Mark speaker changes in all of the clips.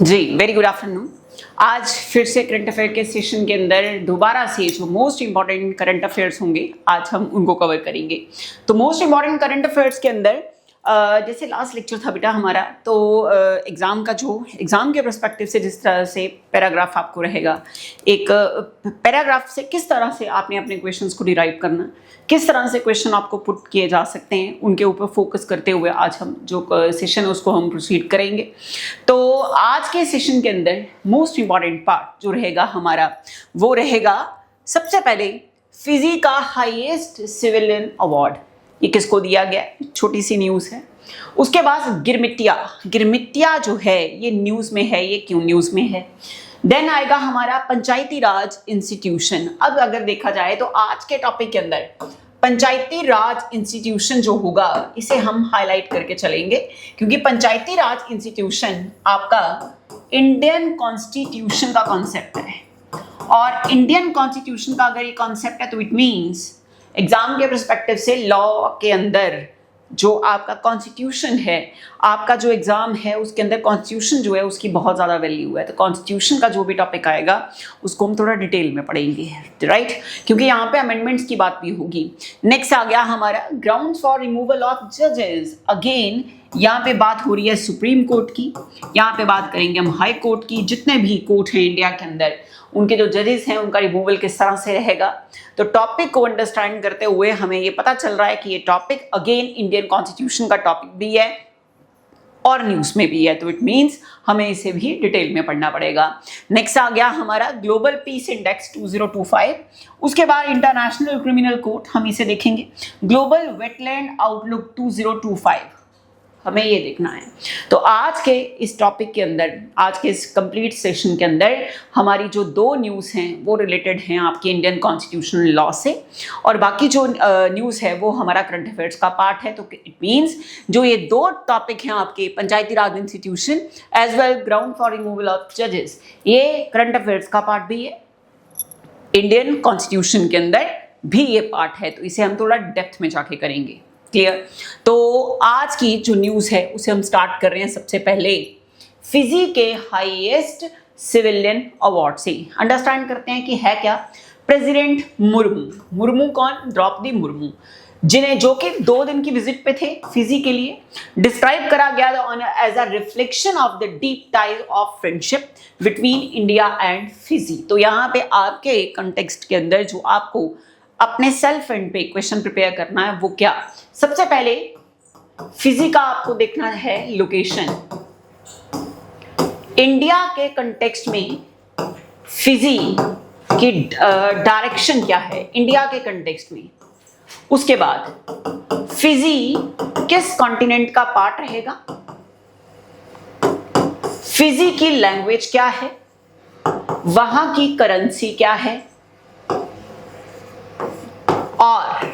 Speaker 1: जी very good afternoon. आज फिर से करंट अफेयर के सेशन के अंदर दोबारा से जो मोस्ट इंपॉर्टेंट करंट अफेयर्स होंगे आज हम उनको कवर करेंगे। तो मोस्ट इंपॉर्टेंट करंट अफेयर्स के अंदर जैसे लास्ट लेक्चर था बेटा हमारा, तो एग्ज़ाम का जो एग्ज़ाम के पर्सपेक्टिव से जिस तरह से पैराग्राफ आपको रहेगा, एक पैराग्राफ से किस तरह से आपने अपने क्वेश्चंस को डिराइव करना, किस तरह से क्वेश्चन आपको पुट किए जा सकते हैं, उनके ऊपर फोकस करते हुए आज हम जो सेशन है उसको हम प्रोसीड करेंगे। तो आज के सेशन के अंदर मोस्ट इंपॉर्टेंट पार्ट जो रहेगा हमारा वो रहेगा सबसे पहले फिजी का हाईएस्ट सिविलियन अवार्ड, ये किसको दिया गया, छोटी सी न्यूज़ है। उसके बाद गिरमिटिया जो है ये न्यूज़ में है, ये क्यों न्यूज़ में है। देन आएगा हमारा पंचायती राज इंस्टीट्यूशन। अब अगर देखा जाए तो आज के टॉपिक के अंदर पंचायती राज इंस्टीट्यूशन जो होगा इसे हम हाईलाइट करके चलेंगे, क्योंकि पंचायती राज इंस्टीट्यूशन आपका इंडियन कॉन्स्टिट्यूशन का कॉन्सेप्ट है, और इंडियन कॉन्स्टिट्यूशन का अगर ये कॉन्सेप्ट है तो इट मीन्स एग्जाम के पर्सपेक्टिव से लॉ के अंदर जो आपका कॉन्स्टिट्यूशन है, आपका जो एग्जाम है उसके अंदर कॉन्स्टिट्यूशन जो है उसकी बहुत ज़्यादा वैल्यू है। तो कॉन्स्टिट्यूशन का जो भी टॉपिक आएगा उसको हम थोड़ा डिटेल में पढ़ेंगे, राइट, क्योंकि यहाँ पे अमेंडमेंट्स की बात भी होगी। नेक्स्ट आ गया हमारा ग्राउंड्स फॉर रिमूवल ऑफ जजेस। अगेन यहाँ पे बात हो रही है सुप्रीम कोर्ट की, यहाँ पे बात करेंगे हम हाई कोर्ट की। जितने भी कोर्ट हैं इंडिया के अंदर उनके जो जजेस हैं उनका रिमूवल किस तरह से रहेगा। तो टॉपिक को अंडरस्टैंड करते हुए हमें ये पता चल रहा है कि ये टॉपिक अगेन इंडियन कॉन्स्टिट्यूशन का टॉपिक भी है और न्यूज़ में भी है, तो इट मीन्स हमें इसे भी डिटेल में पढ़ना पड़ेगा। नेक्स्ट आ गया हमारा ग्लोबल पीस इंडेक्स 2025। उसके बाद इंटरनेशनल क्रिमिनल कोर्ट, हम इसे देखेंगे। ग्लोबल वेटलैंड आउटलुक 2025, हमें ये देखना है। तो आज के इस टॉपिक के अंदर, आज के इस कंप्लीट सेशन के अंदर हमारी जो दो न्यूज़ हैं वो रिलेटेड हैं आपके इंडियन कॉन्स्टिट्यूशनल लॉ से, और बाकी जो न्यूज़ है वो हमारा करंट अफेयर्स का पार्ट है। तो इट मीन्स जो ये दो टॉपिक हैं आपके पंचायती राज institution as well ground for removal of जजेस, ये करंट अफेयर्स का पार्ट भी है, इंडियन कॉन्स्टिट्यूशन के अंदर भी ये पार्ट है। तो इसे हम थोड़ा डेप्थ में जाके करेंगे, क्लियर। तो आज की जो न्यूज़ है उसे हम स्टार्ट कर रहे हैं सबसे पहले फिजी के हाईएस्ट सिविलियन अवार्ड से। अंडरस्टैंड करते हैं कि है क्या। प्रेसिडेंट मुर्मू कौन, द्रौपदी मुर्मू, जिन्हें जो कि 2 दिन की विजिट पे थे फिजी के लिए, डिस्क्राइब करा गया as a reflection of the deep ties of friendship between India and Fiji. तो यहाँ पे आपके कंटेक्स्ट के अंदर जो आपको अपने सेल्फ एंड पे क्वेश्चन प्रिपेयर करना है वो क्या, सबसे पहले फिजी का आपको देखना है लोकेशन। इंडिया के कंटेक्स्ट में फिजी की डायरेक्शन क्या है इंडिया के कंटेक्स्ट में। उसके बाद फिजी किस कॉन्टिनेंट का पार्ट रहेगा, फिजी की लैंग्वेज क्या है, वहां की करेंसी क्या है, और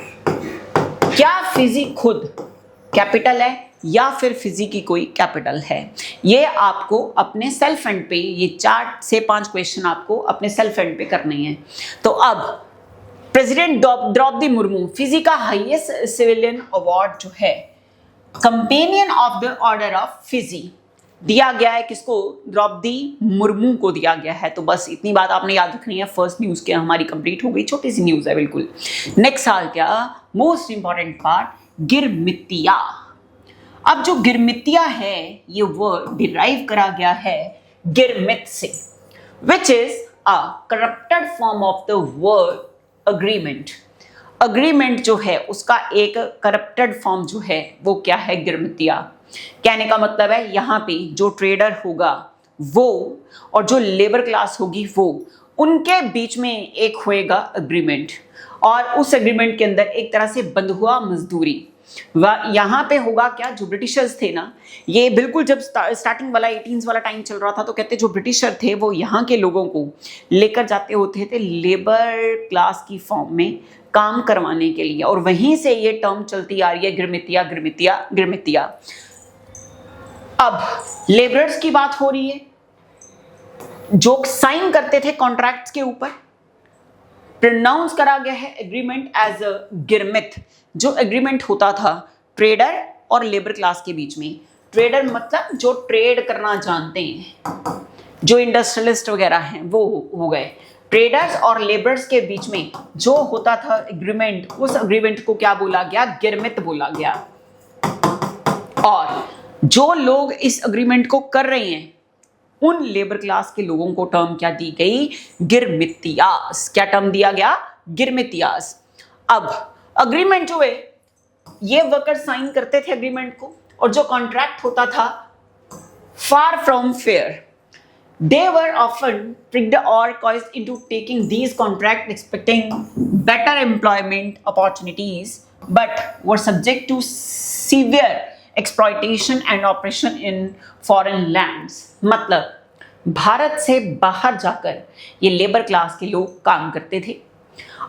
Speaker 1: क्या फिजी खुद कैपिटल है या फिर फिजी की कोई कैपिटल है। ये आपको अपने सेल्फ एंड पे, ये 4 से 5 क्वेश्चन आपको अपने सेल्फ एंड पे करने हैं। तो अब प्रेसिडेंट द्रौपदी मुर्मू, फिजी का हाईएस्ट सिविलियन अवार्ड जो है companion of the order of Fiji दिया गया है किसको, द्रौपदी मुर्मू को दिया गया है। तो बस इतनी बात आपने याद रखनी है। फर्स्ट न्यूज़ के हमारी कंप्लीट हो गई, छोटी सी न्यूज़ है बिल्कुल। नेक्स्ट आ गया मोस्ट इंपॉर्टेंट पार्ट, गिरमिटिया। अब जो गिरमिटिया है ये वर्ड डिराइव करा गया है गिरमित से, which is a corrupted form of the word agreement. Agreement जो है उसका एक करप्टेड फॉर्म जो है वो क्या है, गिरमिटिया। कहने का मतलब है यहाँ पे जो ट्रेडर होगा वो और जो लेबर क्लास होगी वो, उनके बीच में एक होएगा अग्रीमेंट, और उस एग्रीमेंट के अंदर एक तरह से बंधुआ मजदूरी। यहाँ पे होगा क्या, जो ब्रिटिशर्स थे ना, ये बिल्कुल जब स्टार्टिंग वाला 18s वाला टाइम चल रहा था तो कहते जो ब्रिटिशर थे वो यहाँ के लोगों को लेकर जाते होते थे लेबर क्लास की फॉर्म में काम करवाने के लिए, और वहीं से ये टर्म चलती आ रही है गिरमिटिया गिरमिटिया गिरमिटिया। अब लेबरर्स की बात हो रही है जो साइन करते थे कॉन्ट्रैक्ट्स के ऊपर, प्रोनाउंस करा गया है एग्रीमेंट एज अ गिरमित। जो एग्रीमेंट होता था ट्रेडर और लेबर क्लास के बीच में, ट्रेडर मतलब जो ट्रेड करना जानते हैं, जो इंडस्ट्रियलिस्ट वगैरह हैं वो हो गए। ट्रेडर्स और लेबर्स के बीच में जो होता था एग्रीमेंट, उस एग्रीमेंट को क्या बोला गया? गिरमित बोला गया। और जो लोग इस एग्रीमेंट को कर रहे हैं उन लेबर क्लास के लोगों को टर्म क्या दी गई? गिरमितियास। क्या टर्म दिया गया? गिरमितियास। अब अग्रीमेंट जो है ये वर्कर साइन करते थे एग्रीमेंट को, और जो कॉन्ट्रैक्ट होता था far from fair, they were often tricked or coerced into taking these contracts expecting better employment opportunities, but were subject to severe exploitation and oppression in foreign lands। मतलब भारत से बाहर जाकर ये लेबर क्लास के लोग काम करते थे।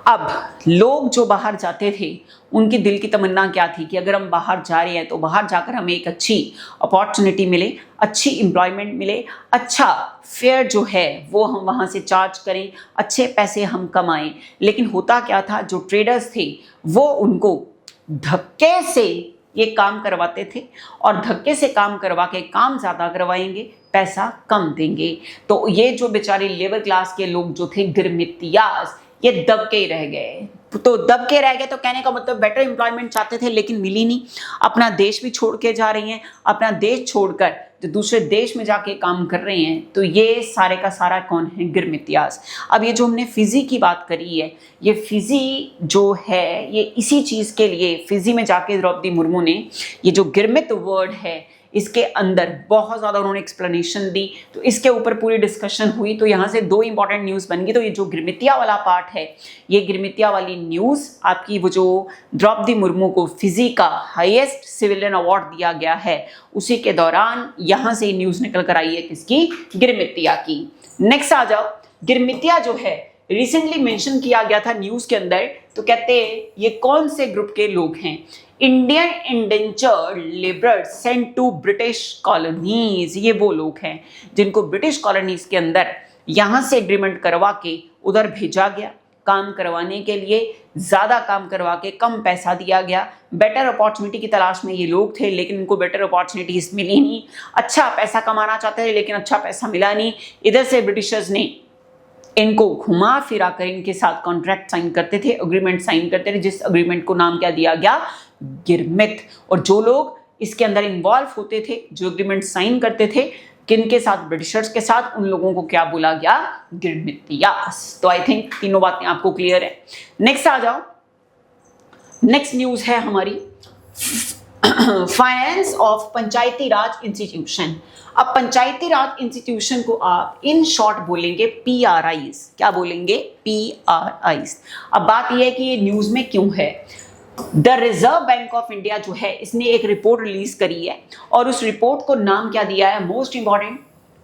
Speaker 1: अब लोग जो बाहर जाते थे उनकी दिल की तमन्ना क्या थी कि अगर हम बाहर जा रहे हैं तो बाहर जाकर हमें एक अच्छी अपॉर्चुनिटी मिले, अच्छी एम्प्लॉयमेंट मिले, अच्छा फेयर जो है वो हम वहाँ से चार्ज करें, अच्छे पैसे हम कमाएं। लेकिन होता क्या था? जो ट्रेडर्स थे वो उनको धक्के से ये काम करवाते थे, और धक्के से काम करवा के काम ज़्यादा करवाएंगे, पैसा कम देंगे। तो ये जो बेचारे लेबर क्लास के लोग जो थे गिरमितियास, ये दबके रह गए। तो दबके रह गए तो कहने का मतलब बेटर एम्प्लॉयमेंट चाहते थे लेकिन मिली नहीं। अपना देश भी छोड़ के जा रही हैं, अपना देश छोड़कर जो दूसरे देश में जाके काम कर रहे हैं। तो ये सारे का सारा कौन है? गिरमितियास। अब ये जो हमने फिजी की बात करी है, ये फिजी जो है ये इसी चीज़ के लिए फिजी में जाके द्रौपदी मुर्मू ने ये जो गिरमित वर्ड है इसके अंदर बहुत ज़्यादा उन्होंने एक्सप्लेनेशन दी, तो इसके ऊपर पूरी डिस्कशन हुई। तो यहाँ से दो इंपॉर्टेंट न्यूज़ बन गई। तो ये जो गिरमितिया वाला पार्ट है, ये गिरमितिया वाली न्यूज़ आपकी वो जो द्रौपदी मुर्मू को फिजी का हाईएस्ट सिविलियन अवार्ड दिया गया है, उसी के दौरान यहाँ से न्यूज़ निकल कर आई है किसकी? गिरमितिया की। नेक्स्ट आ जाओ। गिरमितिया जो है रिसेंटली मेंशन किया गया था न्यूज़ के अंदर, तो कहते हैं ये कौन से ग्रुप के लोग हैं? Indian indentured labourers sent to British colonies. ये वो लोग हैं जिनको ब्रिटिश कॉलोनीज के अंदर यहाँ से एग्रीमेंट करवा के उधर भेजा गया काम करवाने के लिए। ज़्यादा काम करवा के कम पैसा दिया गया। बेटर अपॉर्चुनिटी की तलाश में ये लोग थे लेकिन इनको बेटर अपॉर्चुनिटीज मिली नहीं। अच्छा पैसा कमाना चाहते थे लेकिन अच्छा पैसा मिला नहीं। इधर से ब्रिटिशर्स ने इनको घुमा फिरा कर इनके साथ कॉन्ट्रैक्ट साइन करते थे, एग्रीमेंट साइन करते थे, जिस एग्रीमेंट को नाम क्या दिया गया? गिरमित। और जो लोग इसके अंदर इन्वॉल्व होते थे, जो एग्रीमेंट साइन करते थे किनके साथ? ब्रिटिशर्स के साथ, उन लोगों को क्या बोला गया? गिरमितियास। तो आई थिंक तीनों बातें आपको क्लियर है। नेक्स्ट आ जाओ। नेक्स्ट न्यूज है हमारी finance of Panchayati Raj institution. अब पंचायती राज इंस्टीट्यूशन को आप इन शॉर्ट बोलेंगे PRIs। क्या बोलेंगे? PRIs। अब बात यह है कि ये न्यूज में क्यों है? The reserve bank of India जो है इसने एक रिपोर्ट रिलीज करी है और उस रिपोर्ट को नाम क्या दिया है? Most important,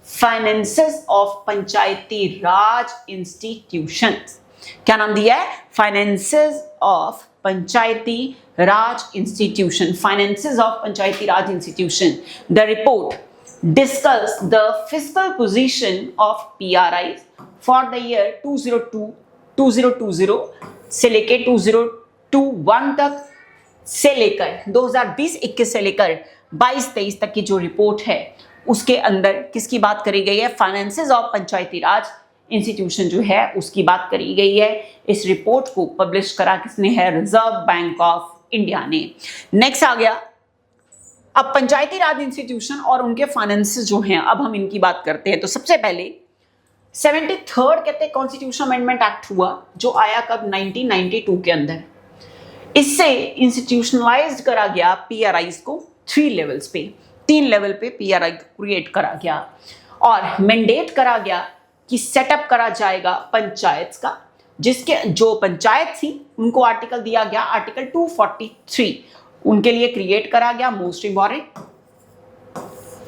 Speaker 1: finances of Panchayati Raj institutions. क्या नाम दिया है? Finances of Panchayati Raj institution. Finances of Panchayati Raj institution. The report discuss the fiscal position of PRIs for the year 2020 से लेकर 2021 तक से लेकर 2020-21 से लेकर 22-23 तक की जो रिपोर्ट है उसके अंदर किसकी बात करी गई है? Finances of Panchayati Raj institution जो है उसकी बात करी गई है। इस रिपोर्ट को पब्लिश करा किसने है? रिजर्व बैंक ऑफ इंडिया ने। नेक्स्ट आ गया। अब पंचायती राज इंस्टीट्यूशन और उनके फाइनेंसेस जो हैं, अब हम इनकी बात करते हैं। तो सबसे पहले 73rd कहते हैं कॉन्स्टिट्यूशन अमेंडमेंट एक्ट हुआ जो आया कब? 1992 के अंदर। इससे इंस्टीट्यूशनलाइज्ड करा गया PRIs को 3 लेवल्स पे, 3 लेवल पे PRI क्रिएट करा गया और मैंडेट करा गया कि सेटअप करा जाएगा पंचायत का, जिसके जो पंचायत थी उनको आर्टिकल दिया गया आर्टिकल 243 उनके लिए क्रिएट करा गया। Most important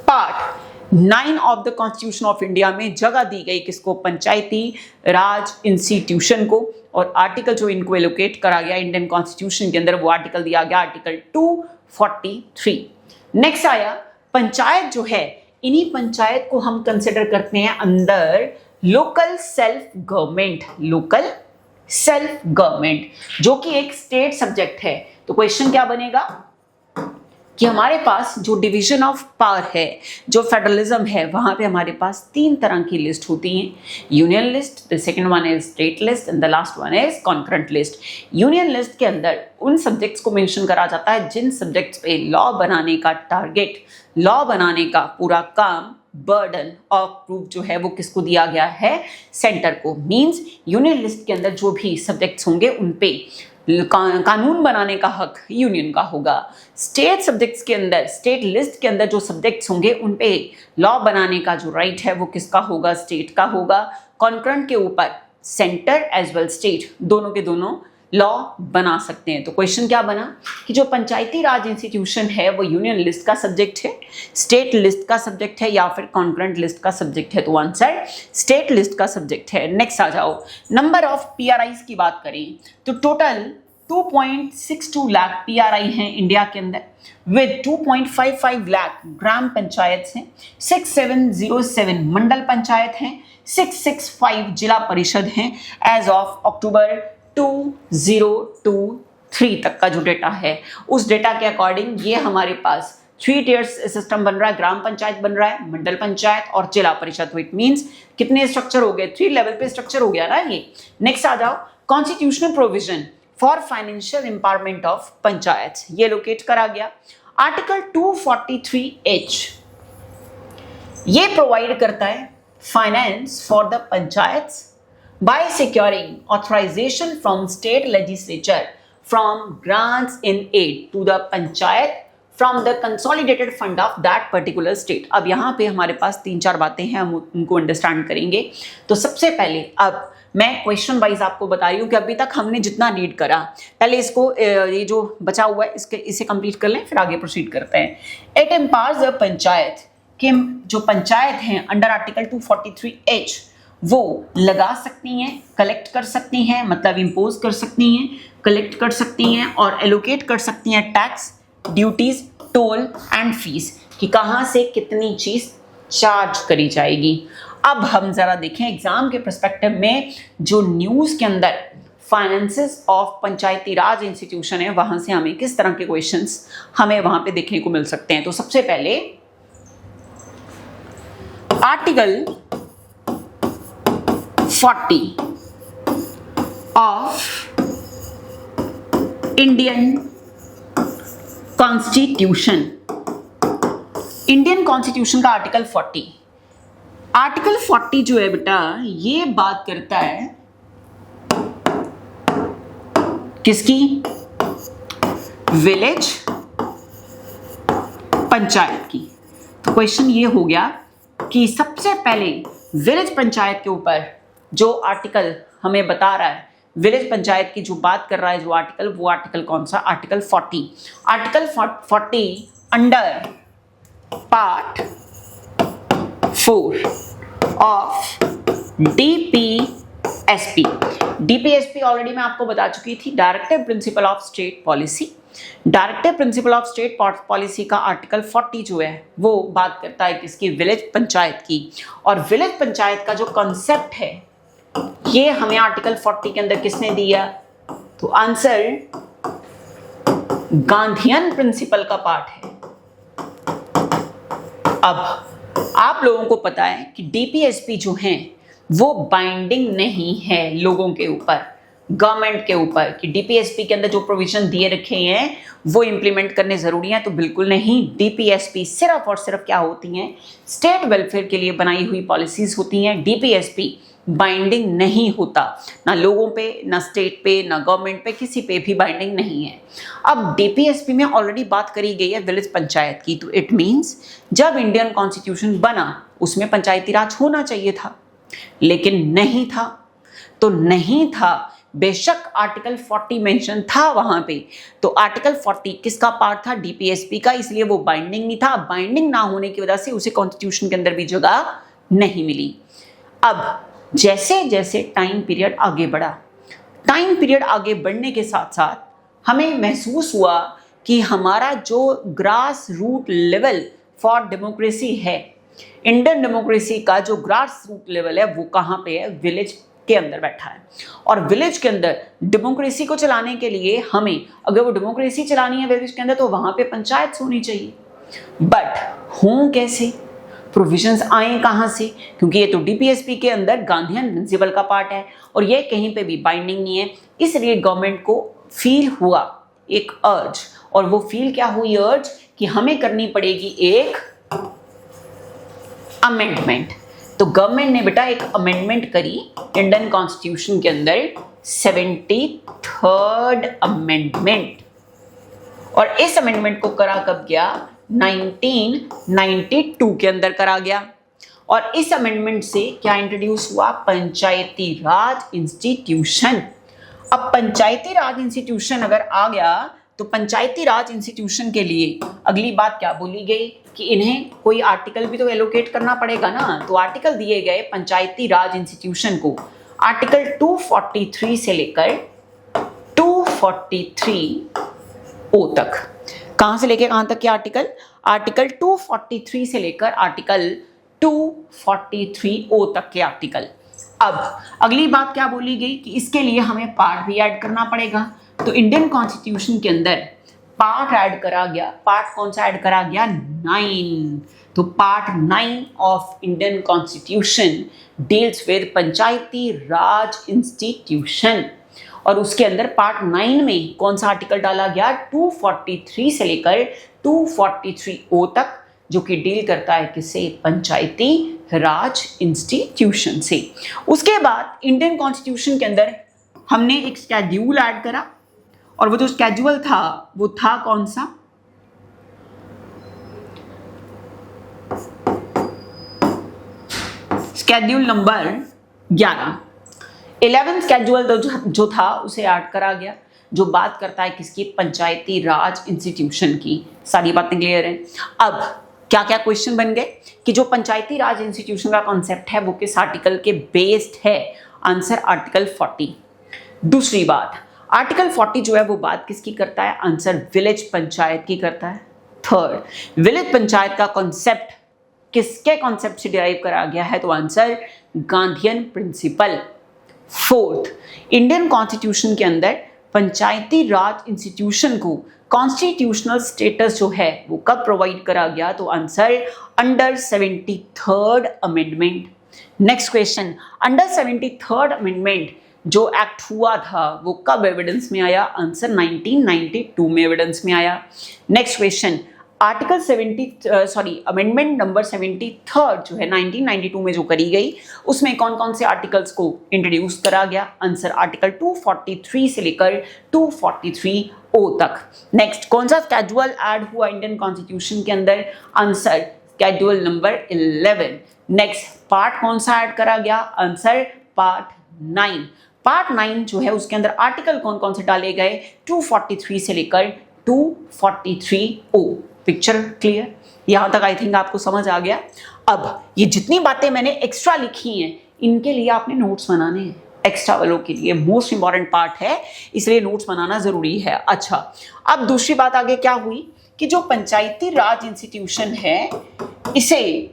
Speaker 1: part 9 of the constitution of India में जगह दी गई किसको? पंचायती राज इंस्टीट्यूशन को। और आर्टिकल जो इनको एलोकेट करा गया इंडियन कॉन्स्टिट्यूशन के अंदर वो आर्टिकल दिया गया आर्टिकल 243। नेक्स्ट आया पंचायत जो है, इन्हीं पंचायत को हम कंसिडर करते हैं अंदर local self government. Local self government जो कि एक स्टेट सब्जेक्ट है। तो क्वेश्चन क्या बनेगा? कि हमारे पास जो डिवीजन ऑफ पावर है, जो फेडरलिज्म है, वहाँ पे हमारे पास 3 तरह की लिस्ट होती हैं। Union list, the second one is state list and the last one is concurrent list. Union list के अंदर उन सब्जेक्ट्स को मेंशन करा जाता है जिन सब्जेक्ट्स पे लॉ बनाने का टारगेट, लॉ बनाने का पूरा काम, बर्डन ऑफ प्रूफ जो है वो किसको दिया गया है, सेंटर को। मींस यूनियन लिस्ट के अंदर जो भी सब्जेक्ट्स होंगे उन पे कानून बनाने का हक यूनियन का होगा। स्टेट सब्जेक्ट्स के अंदर, स्टेट लिस्ट के अंदर जो सब्जेक्ट्स होंगे उन पे लॉ बनाने का जो राइट है वो किसका होगा, स्टेट का होगा। कॉन्करेंट के ऊपर सेंटर एज वेल स्टेट दोनों के दोनों लॉ बना सकते हैं। तो क्वेश्चन क्या बना कि जो पंचायती राज इंस्टीट्यूशन है वो यूनियन लिस्ट का सब्जेक्ट है, स्टेट लिस्ट का सब्जेक्ट है या फिर कॉन्करेंट लिस्ट का सब्जेक्ट है। तो आंसर स्टेट लिस्ट का सब्जेक्ट है। नेक्स्ट आ जाओ, नंबर ऑफ पीआरआईज की बात करें तो टोटल 2.62 लाख पीआरआई हैं इंडिया के अंदर, विद 2.55 लाख ग्राम पंचायत हैं, 6707 मंडल पंचायत हैं, 665 जिला परिषद हैं एज ऑफ अक्टूबर 2023 तक का जो डेटा है, उस डेटा के अकॉर्डिंग ये हमारे पास 3 टियर्स सिस्टम बन रहा है। ग्राम पंचायत बन रहा है, मंडल पंचायत और जिला परिषद। इट मींस कितने स्ट्रक्चर हो गए, 3 लेवल पे स्ट्रक्चर हो गया ना ये। नेक्स्ट आ जाओ, constitutional provision for financial empowerment of panchayat, ये लोकेट करा गया। आर्टिकल 243H ये प्रोवाइड करता है finance for the panchayat by securing authorization from state legislature from grants in aid to the panchayat from the consolidated fund of that particular state। अब यहाँ पे हमारे पास 3-4 बातें हैं, हम उनको अंडरस्टैंड करेंगे। तो सबसे पहले अब मैं क्वेश्चन वाइज आपको बता रही हूँ कि अभी तक हमने जितना रीड करा, पहले इसको ये जो बचा हुआ है इसे कंप्लीट कर लें, फिर आगे प्रोसीड करते हैं। इट एम्पावर्स द पंचायत, कि जो पंचायत हैं अंडर आर्टिकल 243H वो लगा सकती हैं, कलेक्ट कर सकती हैं, मतलब इम्पोज कर सकती हैं, कलेक्ट कर सकती हैं और एलोकेट कर सकती हैं tax, duties, toll and fees, कि कहाँ से कितनी चीज चार्ज करी जाएगी। अब हम जरा देखें एग्जाम के पर्सपेक्टिव में जो न्यूज के अंदर finances of Panchayati Raj institution है, वहां से हमें किस तरह के क्वेश्चंस हमें वहां पे देखने को मिल सकते हैं। तो सबसे पहले article 40 of Indian constitution, Indian constitution का आर्टिकल 40, आर्टिकल 40 जो है बेटा ये बात करता है किसकी, विलेज पंचायत की। तो क्वेश्चन ये हो गया कि सबसे पहले विलेज पंचायत के ऊपर जो आर्टिकल हमें बता रहा है, विलेज पंचायत की जो बात कर रहा है जो आर्टिकल, वो आर्टिकल कौन सा, article 40। Article 40 under part 4 of DPSP. DPSP already मैं आपको बता चुकी थी, directive principle of state policy. Directive principle of state policy का आर्टिकल 40 जो है वो बात करता है किसकी, विलेज पंचायत की। और विलेज पंचायत का जो कॉन्सेप्ट है ये हमें आर्टिकल 40 के अंदर किसने दिया, तो आंसर गांधीयन प्रिंसिपल का पार्ट है। अब आप लोगों को पता है कि डीपीएसपी जो हैं वो बाइंडिंग नहीं है लोगों के ऊपर, गवर्नमेंट के ऊपर, कि डीपीएसपी के अंदर जो प्रोविजन दिए रखे हैं वो इंप्लीमेंट करने जरूरी है, तो बिल्कुल नहीं। डीपीएसपी सिर्फ और सिर्फ क्या होती हैं, स्टेट वेलफेयर के लिए बनाई हुई पॉलिसीज होती हैं। डीपीएसपी बाइंडिंग नहीं होता, ना लोगों पे, ना स्टेट पे, ना गवर्नमेंट पे, किसी पे भी बाइंडिंग नहीं है। अब डीपीएसपी में ऑलरेडी बात करी गई है विलेज पंचायत की, तो इट मीन्स जब इंडियन कॉन्स्टिट्यूशन बना उसमें पंचायती राज होना चाहिए था, लेकिन नहीं था। तो नहीं था, बेशक आर्टिकल 40 मेंशन था वहां पे, तो आर्टिकल 40 किसका पार्ट था, डीपीएसपी का, इसलिए वो बाइंडिंग नहीं था। बाइंडिंग ना होने की वजह से उसे कॉन्स्टिट्यूशन के अंदर भी जगह नहीं मिली। अब जैसे जैसे टाइम पीरियड आगे बढ़ा, टाइम पीरियड आगे बढ़ने के साथ साथ हमें महसूस हुआ कि हमारा जो grass root level for democracy है, इंडियन डेमोक्रेसी का जो ग्रास रूट लेवल है वो कहाँ पे है, विलेज के अंदर बैठा है। और विलेज के अंदर डेमोक्रेसी को चलाने के लिए हमें, अगर वो डेमोक्रेसी चलानी है विलेज के अंदर, तो वहां पे पंचायत होनी चाहिए। बट हों कैसे, प्रोविजंस आए कहां से, क्योंकि ये तो डीपीएसपी के अंदर गांधीयन प्रिंसिपल का पार्ट है और ये कहीं पे भी बाइंडिंग नहीं है। इसलिए गवर्नमेंट को फील हुआ एक अर्ज, और वो फील क्या हुई अर्ज, कि हमें करनी पड़ेगी एक अमेंडमेंट। तो गवर्नमेंट ने बेटा एक अमेंडमेंट करी इंडियन कॉन्स्टिट्यूशन के अंदर, 73rd अमेंडमेंट। और इस अमेंडमेंट को करा कब गया, 1992 के अंदर करा गया। और इस अमेंडमेंट से क्या इंट्रोड्यूस हुआ, पंचायती राज इंस्टीट्यूशन। अब पंचायती राज इंस्टीट्यूशन अगर आ गया तो पंचायती राज इंस्टीट्यूशन के लिए अगली बात क्या बोली गई कि इन्हें कोई आर्टिकल भी तो एलोकेट करना पड़ेगा ना। तो आर्टिकल दिए गए पंचायती राज इंस्टीट्यूशन को, आर्टिकल 243 से लेकर 243O तक। कहां से लेकर कहां तक के आर्टिकल, आर्टिकल 243 से लेकर आर्टिकल 243O तक के आर्टिकल। अब अगली बात क्या बोली गई कि इसके लिए हमें पार्ट भी ऐड करना पड़ेगा। तो इंडियन कॉन्स्टिट्यूशन के अंदर पार्ट ऐड करा गया। पार्ट कौन सा ऐड करा गया, 9। तो part 9 of Indian constitution deals with Panchayati Raj institution. और उसके अंदर पार्ट 9 में कौन सा आर्टिकल डाला गया, 243 से लेकर 243O तक, जो कि डील करता है किससे, पंचायती राज इंस्टीट्यूशन से। उसके बाद इंडियन कॉन्स्टिट्यूशन के अंदर हमने एक स्केड्यूल ऐड करा, और वो जो स्केड्यूल था वो था कौन सा, स्केड्यूल नंबर 11। 11 स्केड्यूल जो था उसे ऐड करा गया, जो बात करता है किसकी, पंचायती राज इंस्टीट्यूशन की। सारी बातें क्लियर हैं। अब क्या क्या क्वेश्चन बन गए कि जो पंचायती राज इंस्टीट्यूशन का कॉन्सेप्ट है वो किस आर्टिकल के बेस्ड है, आंसर आर्टिकल 40। दूसरी बात, आर्टिकल 40 जो है वो बात किसकी करता है, आंसर विलेज पंचायत की करता है। थर्ड, विलेज पंचायत का कॉन्सेप्ट किसके कॉन्सेप्ट से डिराइव करा गया है, तो answer Gandhian principle. Fourth, Indian constitution के अंदर पंचायती राज इंस्टीट्यूशन को कॉन्स्टिट्यूशनल स्टेटस जो है वो कब प्रोवाइड करा गया, तो answer under 73rd amendment. Next question, under 73rd amendment जो एक्ट हुआ था वो कब एविडेंस में आया, आंसर 1992 में एविडेंस में आया। Next question, article amendment number 73rd जो है 1992 में जो करी गई, उसमें कौन कौन से आर्टिकल्स को इंट्रोड्यूस करा गया, आंसर आर्टिकल 243 से लेकर 243O तक। नेक्स्ट, कौन सा स्केड्यूल ऐड हुआ इंडियन कॉन्स्टिट्यूशन के अंदर, answer schedule number 11। Next, part कौन सा ऐड करा गया, आंसर पार्ट 9। पार्ट 9 जो है उसके अंदर आर्टिकल कौन कौन से डाले गए, 243 से लेकर 243O। पिक्चर क्लियर, यहां तक आई थिंक आपको समझ आ गया। अब ये जितनी बातें मैंने एक्स्ट्रा लिखी हैं इनके लिए आपने नोट्स बनाने हैं, एक्स्ट्रा वालों के लिए मोस्ट इंपॉर्टेंट पार्ट है, इसलिए नोट्स बनाना जरूरी है। अच्छा, अब दूसरी बात आगे क्या हुई कि जो पंचायती राज इंस्टीट्यूशन है इसे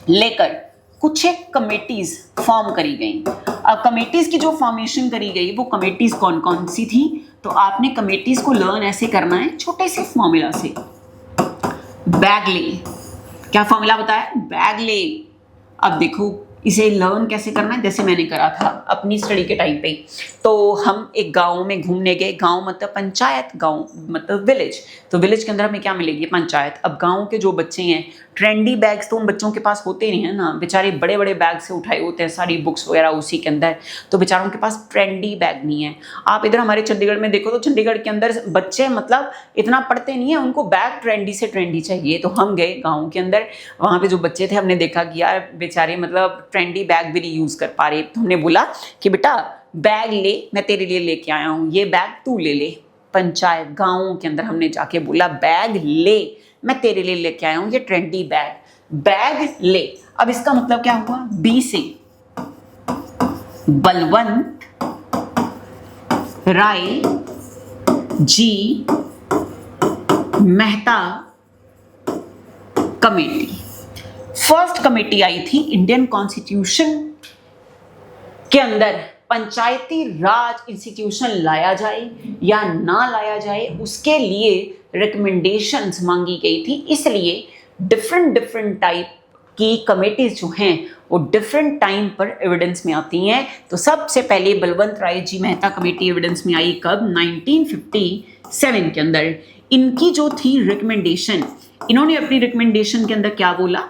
Speaker 1: लेकर कुछ एक कमेटीज फॉर्म करी गई। अब कमेटीज की जो फॉर्मेशन करी गई वो कमेटीज कौन कौन सी थी, तो आपने कमेटीज को लर्न ऐसे करना है छोटे से फॉर्मूला से। बैगले, क्या फॉर्मूला बताया, बैगले। अब देखो इसे लर्न कैसे करना है, जैसे मैंने करा था अपनी स्टडी के टाइम पे। तो हम एक गांव में घूमने गए, गांव मतलब पंचायत, गांव मतलब विलेज। तो विलेज के अंदर हमें क्या मिलेगी, पंचायत। अब गांव के जो बच्चे हैं, ट्रेंडी बैग्स तो उन बच्चों के पास होते नहीं है ना, बेचारे बड़े बड़े बैग से उठाए होते हैं सारी बुक्स वगैरह उसी के अंदर, तो बेचारों के पास ट्रेंडी बैग नहीं है। आप इधर हमारे चंडीगढ़ में देखो तो चंडीगढ़ के अंदर बच्चे मतलब इतना पढ़ते नहीं है, उनको बैग ट्रेंडी से ट्रेंडी चाहिए। तो हम गए गाँव के अंदर, वहाँ पे जो बच्चे थे हमने देखा कि यार बेचारे मतलब ट्रेंडी बैग भी नहीं यूज़ कर पा रहे। तो हमने बोला कि बेटा बैग ले, मैं तेरे लिए लेके आया हूँ, ये बैग तू ले ले। पंचायत गाँव के अंदर हमने जाके बोला बैग ले, मैं तेरे लिए लेके आया हूँ ये ट्रेंडी बैग, बैग ले। अब इसका मतलब क्या हुआ, बी से Balwant Rai G Mehta committee. First committee आई थी इंडियन कॉन्स्टिट्यूशन के अंदर पंचायती राज इंस्टीट्यूशन लाया जाए या ना लाया जाए, उसके लिए रिकमेंडेशंस मांगी गई थी। इसलिए डिफरेंट टाइप की कमेटीज जो हैं वो डिफरेंट टाइम पर एविडेंस में आती हैं। तो सबसे पहले Balwant Rai G Mehta committee evidence में आई कब? 1957 के अंदर। इनकी जो थी रिकमेंडेशन, इन्होंने अपनी रिकमेंडेशन के अंदर क्या बोला?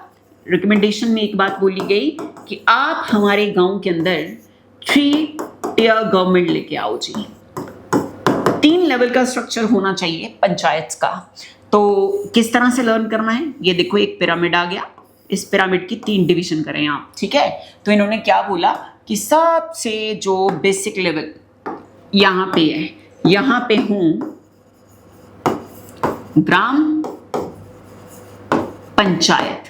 Speaker 1: रिकमेंडेशन में एक बात बोली गई कि आप हमारे गांव के अंदर 3 टियर गवर्नमेंट लेके आओ जी। 3 लेवल का स्ट्रक्चर होना चाहिए पंचायत का। तो किस तरह से लर्न करना है? ये देखो एक पिरामिड आ गया, इस पिरामिड की 3 डिवीजन करें आप, ठीक है। तो इन्होंने क्या बोला कि सबसे जो बेसिक लेवल यहां पे है, यहां पे हूं ग्राम पंचायत,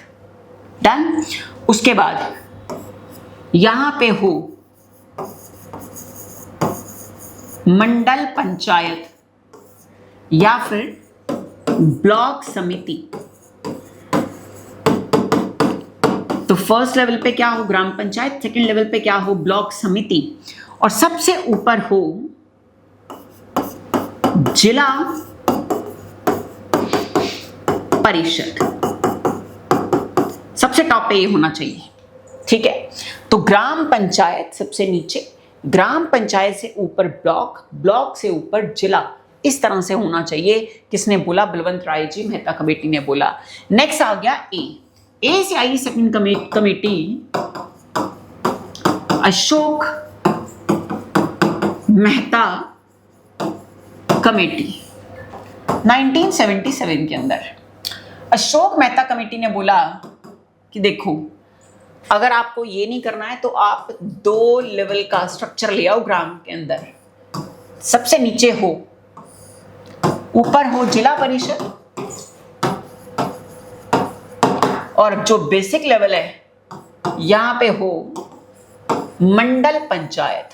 Speaker 1: डन। उसके बाद यहां पे हो मंडल पंचायत या फिर ब्लॉक समिति। तो फर्स्ट लेवल पे क्या हो? ग्राम पंचायत। सेकंड लेवल पे क्या हो? ब्लॉक समिति। और सबसे ऊपर हो जिला परिषद। सबसे टॉप पे ये होना चाहिए, ठीक है। तो ग्राम पंचायत सबसे नीचे, ग्राम पंचायत से ऊपर ब्लॉक, ब्लॉक से ऊपर जिला, इस तरह से होना चाहिए। किसने बोला? बलवंत राय जी मेहता कमेटी ने बोला। नेक्स्ट आ गया ए से आई second committee Ashok Mehta committee 1977 के अंदर। अशोक मेहता कमेटी ने बोला कि देखो, अगर आपको ये नहीं करना है तो आप 2 लेवल का स्ट्रक्चर ले आओ ग्राम के अंदर। सबसे नीचे हो, ऊपर हो जिला परिषद, और जो बेसिक लेवल है यहां पे हो मंडल पंचायत।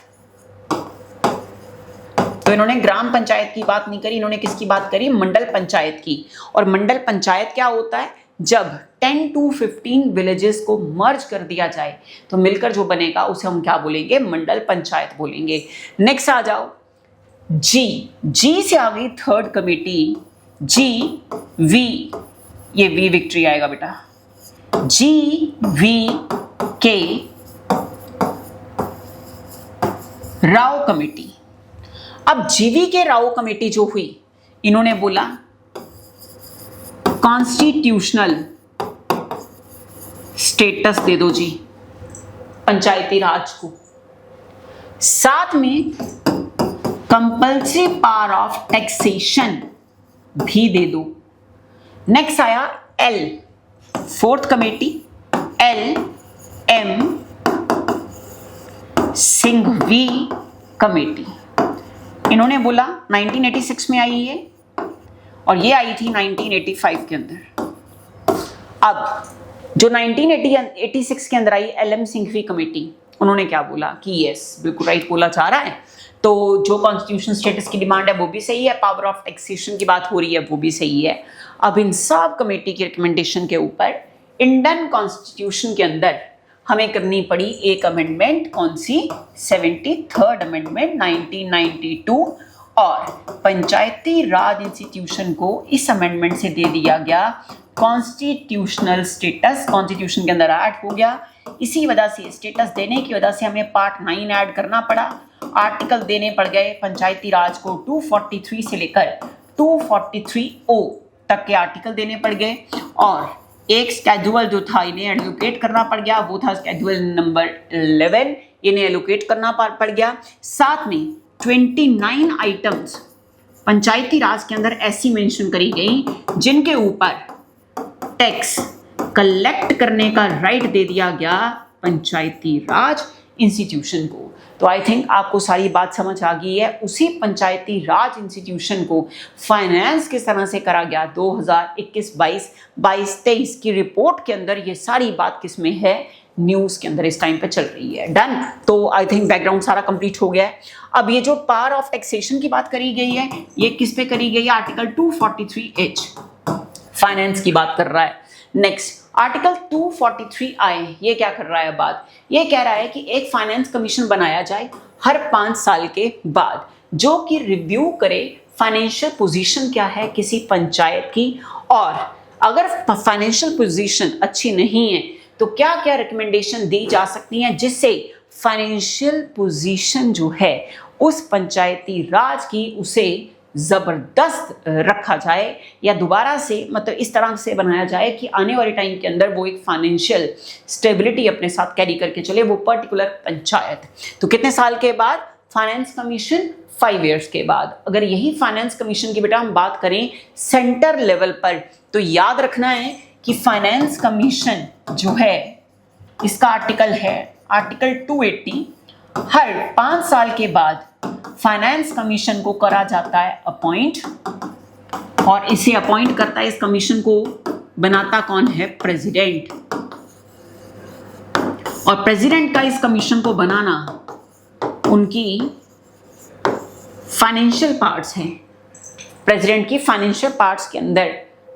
Speaker 1: तो इन्होंने ग्राम पंचायत की बात नहीं करी, इन्होंने किसकी बात करी? मंडल पंचायत की। और मंडल पंचायत क्या होता है? जब 10 to 15 विलेजेस को मर्ज कर दिया जाए तो मिलकर जो बनेगा उसे हम क्या बोलेंगे? मंडल पंचायत बोलेंगे। नेक्स्ट आ जाओ जी से आ गई थर्ड कमेटी वी, ये वी विक्ट्री आएगा बेटा, GVK राव कमेटी। अब GVK राव कमेटी जो हुई, इन्होंने बोला कॉन्स्टिट्यूशनल स्टेटस दे दो जी पंचायती राज को, साथ में कंपल्सरी पावर ऑफ टैक्सेशन भी दे दो। नेक्स्ट आया L, fourth committee LM Singhvi committee. इन्होंने बोला 1986 में आई है और ये आई थी 1985 के अंदर। अब जो 1986 के अंदर आई LM सिंघवी कमेटी, उन्होंने क्या बोला कि यस, बिल्कुल राइट बोला जा रहा है। तो जो कॉन्स्टिट्यूशन स्टेटस की डिमांड है वो भी सही है, पावर ऑफ टैक्सेशन की बात हो रही है वो भी सही है। अब इन सब कमेटी की रिकमेंडेशन के ऊपर इंडियन कॉन्स्टिट्यूशन के अंदर हमें करनी पड़ी एक अमेंडमेंट, कौन सी? 73rd अमेंडमेंट 1992, और पंचायती राज इंस्टीट्यूशन को इस अमेंडमेंट से दे दिया गया कॉन्स्टिट्यूशनल स्टेटस, कॉन्स्टिट्यूशन के अंदर ऐड हो गया। इसी वजह से स्टेटस देने की वजह से हमें पार्ट 9 ऐड करना पड़ा, आर्टिकल देने पड़ गए पंचायती राज को 243 से लेकर 243O तक के आर्टिकल देने पड़ गए, और एक स्केड्यूल जो था इन्हें एलोकेट करना पड़ गया, वो था स्केड्यूल नंबर 11, इन्हें एलोकेट करना पड़ गया। साथ में 29 आइटम्स पंचायती राज के अंदर ऐसी मेंशन करी गई जिनके ऊपर टैक्स कलेक्ट करने का राइट दे दिया गया पंचायती राज इंस्टीट्यूशन को। तो आई थिंक आपको सारी बात समझ आ गई है। उसी पंचायती राज इंस्टीट्यूशन को फाइनेंस किस तरह से करा गया 2021-22, 22-23 की रिपोर्ट के अंदर ये सारी बात किसमें है? न्यूज़ के अंदर इस टाइम पे चल रही है। डन। तो आई थिंक बैकग्राउंड सारा कंप्लीट हो गया है। अब ये जो पावर ऑफ टैक्सेशन की बात करी गई है ये किस पे करी गई है? आर्टिकल 243H फाइनेंस की बात कर रहा है। नेक्स्ट आर्टिकल 243 आए, ये क्या कर रहा है बात, ये कह रहा है कि एक फाइनेंस कमीशन बनाया जाए हर 5 साल के बाद, जो कि रिव्यू करे फाइनेंशियल पोजीशन क्या है किसी पंचायत की, और अगर फाइनेंशियल पोजीशन अच्छी नहीं है तो क्या क्या रिकमेंडेशन दी जा सकती हैं जिससे फाइनेंशियल पोजीशन जो है उस पंचायती राज की उसे जबरदस्त रखा जाए, या दोबारा से मतलब इस तरह से बनाया जाए कि आने वाले टाइम के अंदर वो एक फाइनेंशियल स्टेबिलिटी अपने साथ कैरी करके चले वो पर्टिकुलर पंचायत। तो कितने साल के बाद? फाइनेंस कमीशन 5 इयर्स के बाद। अगर यही फाइनेंस कमीशन की बेटा हम बात करें सेंटर लेवल पर, तो याद रखना है कि फाइनेंस कमीशन जो है इसका आर्टिकल है आर्टिकल 280, हर 5 साल के बाद फाइनेंस कमीशन को करा जाता है अपॉइंट, और इसे अपॉइंट करता है, इस कमीशन को बनाता कौन है? प्रेसिडेंट। और प्रेसिडेंट का इस कमीशन को बनाना उनकी फाइनेंशियल पार्ट्स हैं, प्रेसिडेंट की फाइनेंशियल पार्ट्स के अंदर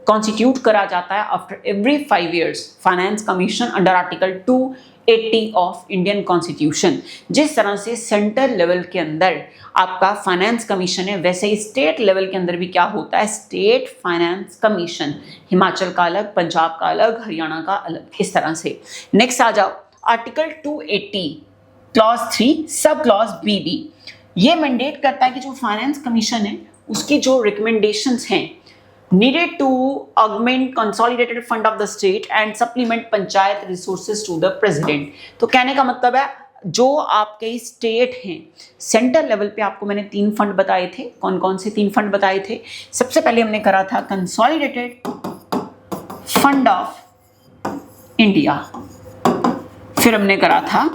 Speaker 1: कॉन्स्टिट्यूट करा जाता है after every 5 years finance commission under article 280 of Indian constitution. जिस तरह से सेंटर लेवल के अंदर आपका फाइनेंस कमीशन है, वैसे ही स्टेट लेवल के अंदर भी क्या होता है? State finance commission. हिमाचल का अलग, पंजाब का अलग, हरियाणा का अलग, इस तरह से। नेक्स्ट आ जाओ, आर्टिकल 280 क्लॉज 3 सब क्लॉज बीबी, ये मैंडेट करता है कि जो फाइनेंस कमीशन है उसकी जो रिकमेंडेशंस हैं needed to augment consolidated fund of the state and supplement panchayat resources to the president। तो कहने का मतलब है जो आपके स्टेट हैं सेंटर लेवल पे, आपको मैंने 3 फंड बताए थे। कौन कौन से 3 फंड बताए थे? सबसे पहले हमने करा था कंसोलिडेटेड फंड ऑफ इंडिया, फिर हमने करा था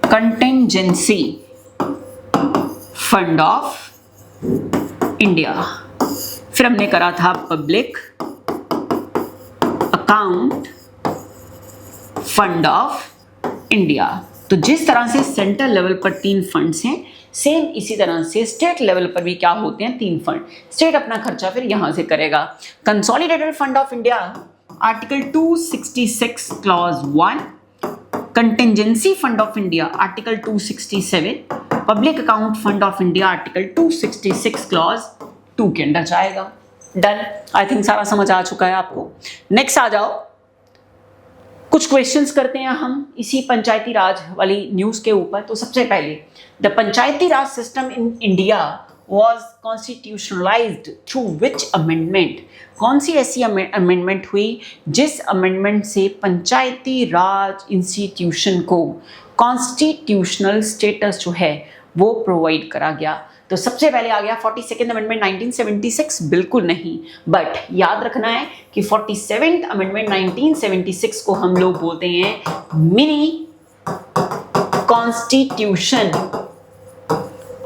Speaker 1: कंटिंजेंसी फंड ऑफ इंडिया, फिर हमने करा था public account fund of India. तो जिस तरह से सेंटर लेवल पर 3 फंड्स हैं, सेम इसी तरह से स्टेट लेवल पर भी क्या होते हैं? 3 फंड। स्टेट अपना खर्चा फिर यहां से करेगा। Consolidated fund of India article 266 clause 1, contingency fund of India article 267, public account fund of India article 266 clause 2 के अंदर जाएगा। डन, आई थिंक सारा समझ आ चुका है आपको। नेक्स्ट आ जाओ, कुछ क्वेश्चंस करते हैं हम इसी पंचायती राज वाली न्यूज के ऊपर। तो सबसे पहले, the Panchayati Raj system in India was constitutionalized through which amendment? कौन सी ऐसी अमेंडमेंट हुई जिस अमेंडमेंट से पंचायती राज इंस्टीट्यूशन को कॉन्स्टिट्यूशनल स्टेटस जो है वो प्रोवाइड करा गया? तो सबसे पहले आ गया 42nd अमेंडमेंट 1976, बिल्कुल नहीं, बट याद रखना है कि 47th अमेंडमेंट 1976 को हम लोग बोलते हैं mini constitution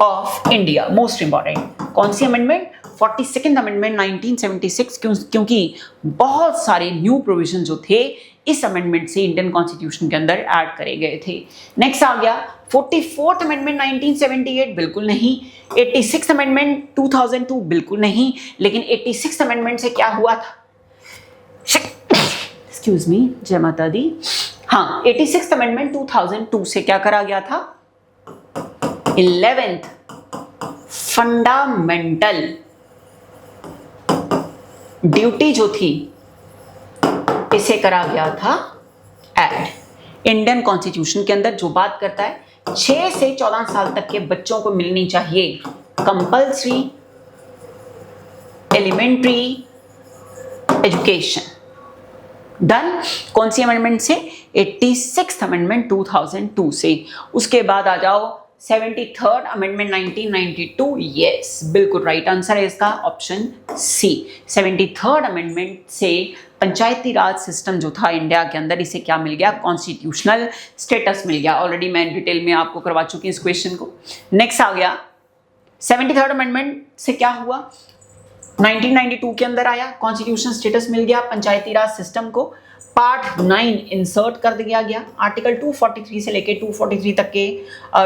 Speaker 1: of India. Most important कौन सी अमेंडमेंट? 42nd अमेंडमेंट 1976, क्योंकि बहुत सारे न्यू प्रोविजन जो थे इस अमेंडमेंट से इंडियन कॉन्स्टिट्यूशन के अंदर ऐड करे गए थे। नेक्स्ट आ गया 44th अमेंडमेंट 1978, बिल्कुल नहीं। 86th अमेंडमेंट 2002, बिल्कुल नहीं। लेकिन 86th अमेंडमेंट से क्या हुआ था? एक्सक्यूज मी, जय माता दी। हाँ, 86th अमेंडमेंट 2002 से क्या करा गया था? 11th फंडामेंटल ड्यूटी जो थी इसे करा गया था ऐड इंडियन कॉन्स्टिट्यूशन के अंदर, जो बात करता है 6 से 14 साल तक के बच्चों को मिलनी चाहिए कंपल्सरी एलिमेंट्री एजुकेशन। डन, कौन सी अमेंडमेंट से? 86th अमेंडमेंट 2002 से। उसके बाद आ जाओ 73rd अमेंडमेंट 1992, यस बिल्कुल राइट आंसर है इसका ऑप्शन सी। 73rd अमेंडमेंट से पंचायती राज सिस्टम जो था इंडिया के अंदर, इसे क्या मिल गया? कॉन्स्टिट्यूशनल स्टेटस मिल गया। ऑलरेडी मैं डिटेल में आपको करवा चुकी हूँ इस क्वेश्चन को। नेक्स्ट आ गया 73rd अमेंडमेंट से क्या हुआ? 1992 के अंदर आया, कॉन्स्टिट्यूशन स्टेटस मिल गया पंचायती राज सिस्टम को। पार्ट 9 इंसर्ट कर दिया गया। आर्टिकल 243 से लेके 243 तक के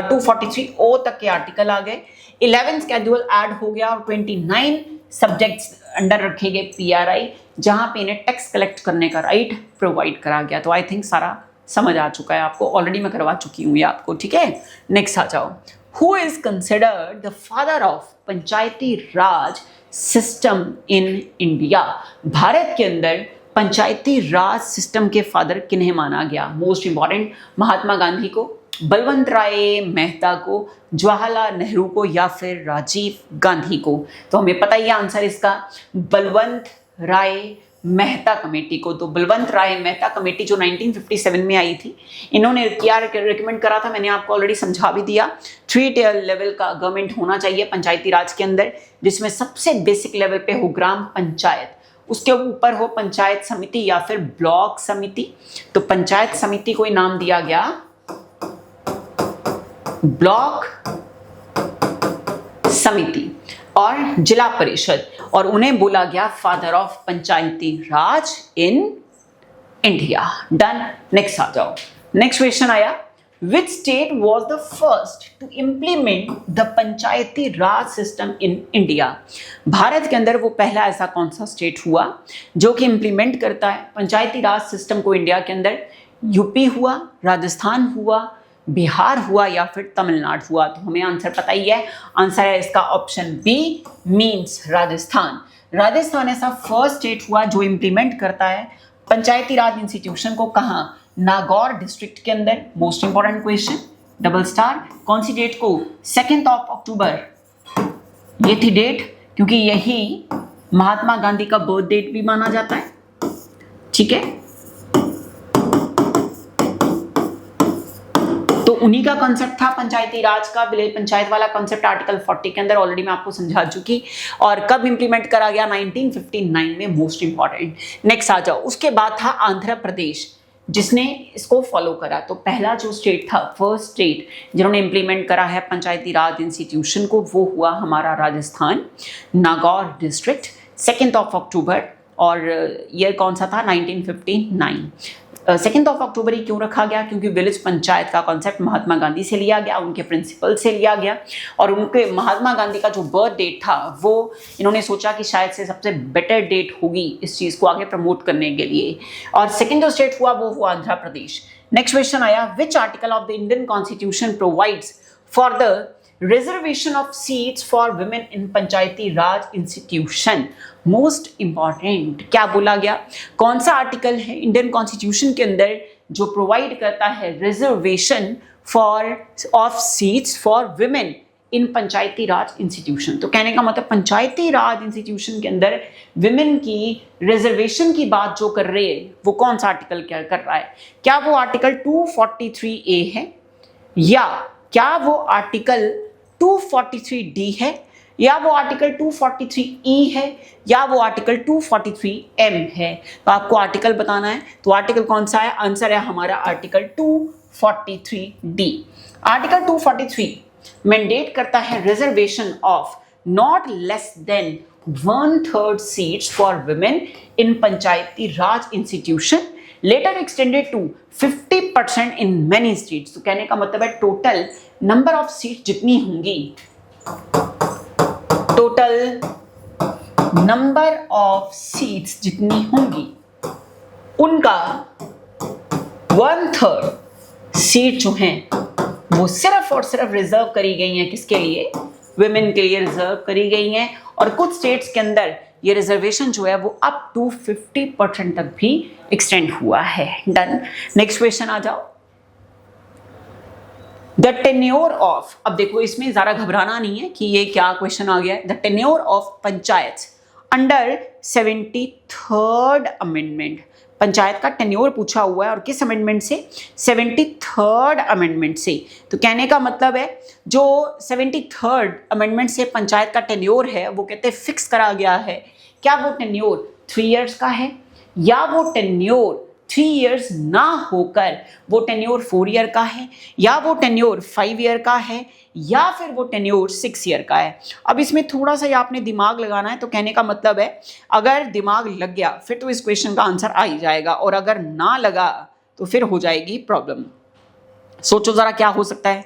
Speaker 1: 243 ओ तक के आर्टिकल आ गए। 11 स्केड्यूल ऐड हो गया और 29 सब्जेक्ट्स अंडर रखे गए PRI, जहाँ पे इन्हें टैक्स कलेक्ट करने का राइट प्रोवाइड करा गया। तो आई थिंक सारा समझ आ चुका है आपको, ऑलरेडी मैं करवा चुकी हूँ ये आपको, ठीक है। नेक्स्ट आ जाओ। Who is considered the father of Panchayati Raj system in India? Bharat के अंदर पंचायती राज सिस्टम के फादर किन्हें माना गया? मोस्ट इंपॉर्टेंट, महात्मा गांधी को, बलवंत राय मेहता को, जवाहरलाल नेहरू को, या फिर राजीव गांधी को? तो हमें पता ही है आंसर इसका, बलवंत राय मेहता कमेटी को। तो बलवंत राय मेहता कमेटी जो 1957 में आई थी, इन्होंने क्या रिकमेंड करा था, मैंने आपको ऑलरेडी समझा भी दिया। 3 टियर लेवल का गवर्नमेंट होना चाहिए पंचायती राज के अंदर, जिसमें सबसे बेसिक लेवल पे हो ग्राम पंचायत, उसके ऊपर हो पंचायत समिति या फिर ब्लॉक समिति। तो पंचायत समिति को नाम दिया गया ब्लॉक समिति, और जिला परिषद, और उन्हें बोला गया father of Panchayati Raj in India. Done. Next आ जाओ। नेक्स्ट क्वेश्चन आया, which state was the first to implement the Panchayati Raj system in India? Bharat के अंदर वो पहला ऐसा कौन सा स्टेट हुआ जो कि इम्प्लीमेंट करता है पंचायती राज सिस्टम को इंडिया के अंदर? यूपी हुआ, राजस्थान हुआ, बिहार हुआ, या फिर तमिलनाडु हुआ? तो हमें आंसर पता ही है, आंसर है इसका option B, means Rajasthan. Rajasthan ऐसा फर्स्ट स्टेट हुआ जो इंप्लीमेंट करता है पंचायती राज इंस्टीट्यूशन को। कहाँ? नागौर डिस्ट्रिक्ट के अंदर। Most important question, double star. कौन सी डेट को? 2 अक्टूबर, ये थी डेट, क्योंकि यही महात्मा गांधी का बर्थ डेट भी माना जाता है, ठीक है। तो उन्हीं का कॉन्सेप्ट था पंचायती राज का, विलेज पंचायत वाला कॉन्सेप्ट आर्टिकल 40 के अंदर, ऑलरेडी मैं आपको समझा चुकी। और कब इंप्लीमेंट करा गया? 1959 में। Most important. नेक्स्ट आ जाओ। उसके बाद था आंध्र प्रदेश, जिसने इसको फॉलो करा। तो पहला जो स्टेट था, फर्स्ट स्टेट जिन्होंने इंप्लीमेंट करा है पंचायती राज इंस्टीट्यूशन को, वो हुआ हमारा राजस्थान, नागौर डिस्ट्रिक्ट, 2 अक्टूबर। और ईयर कौन सा था? 1959। 2 अक्टूबर ही क्यों रखा गया? क्योंकि विलेज पंचायत का कॉन्सेप्ट महात्मा गांधी से लिया गया, उनके प्रिंसिपल से लिया गया, और उनके महात्मा गांधी का जो बर्थ डेट था वो इन्होंने सोचा कि शायद से सबसे बेटर डेट होगी इस चीज़ को आगे प्रमोट करने के लिए। और सेकेंड जो स्टेट हुआ वो हुआ आंध्र प्रदेश। नेक्स्ट क्वेश्चन आया, which article of the Indian constitution provides for the reservation of seats for women in panchayati Raj institution? Most important, क्या बोला गया? कौन सा आर्टिकल है इंडियन कॉन्स्टिट्यूशन के अंदर जो प्रोवाइड करता है reservation for of seats for women in panchayati Raj institution? तो कहने का मतलब पंचायती राज इंस्टीट्यूशन के अंदर विमेन की रिजर्वेशन की बात जो कर रहे हैं वो कौन सा आर्टिकल क्या कर रहा है? क्या वो आर्टिकल 243A है, या क्या वो आर्टिकल 243D है, या वो आर्टिकल 243E है, या वो आर्टिकल 243M है? तो आपको आर्टिकल बताना है। तो आर्टिकल कौन सा है? आंसर है हमारा आर्टिकल 243D। आर्टिकल 243 मैंडेट करता है reservation of not less than 1/3 seats for women in panchayati Raj institution, later extended to 50% in many states. तो कहने का मतलब है टोटल नंबर ऑफ सीट जितनी होंगी, टोटल नंबर ऑफ सीट्स जितनी होंगी उनका 1/3 सीट जो हैं वो सिर्फ और सिर्फ रिजर्व करी गई हैं। किसके लिए? वुमेन के लिए रिजर्व करी गई हैं। और कुछ स्टेट्स के अंदर ये रिजर्वेशन जो है वो अप टू 50% तक भी एक्सटेंड हुआ है। डन। नेक्स्ट क्वेश्चन आ जाओ। द टेन्योर ऑफ, अब देखो इसमें ज़्यादा घबराना नहीं है कि ये क्या क्वेश्चन आ गया है। The tenure of panchayat under 73rd amendment, panchayat का टेन्योर पूछा हुआ है और किस अमेंडमेंट से? 73rd अमेंडमेंट से। तो कहने का मतलब है जो 73rd अमेंडमेंट से पंचायत का टेन्योर है वो कहते हैं फिक्स करा गया है। क्या वो टेन्योर 3 इयर्स का है, या वो टेन्योर 3 इयर्स ना होकर वो टेन्योर 4 ईयर का है, या वो टेन्योर 5 ईयर का है, या फिर वो टेन्योर 6 ईयर का है? अब इसमें थोड़ा सा आपने दिमाग लगाना है। तो कहने का मतलब है अगर दिमाग लग गया फिर तो इस क्वेश्चन का आंसर आ ही जाएगा, और अगर ना लगा तो फिर हो जाएगी प्रॉब्लम। सोचो जरा क्या हो सकता है?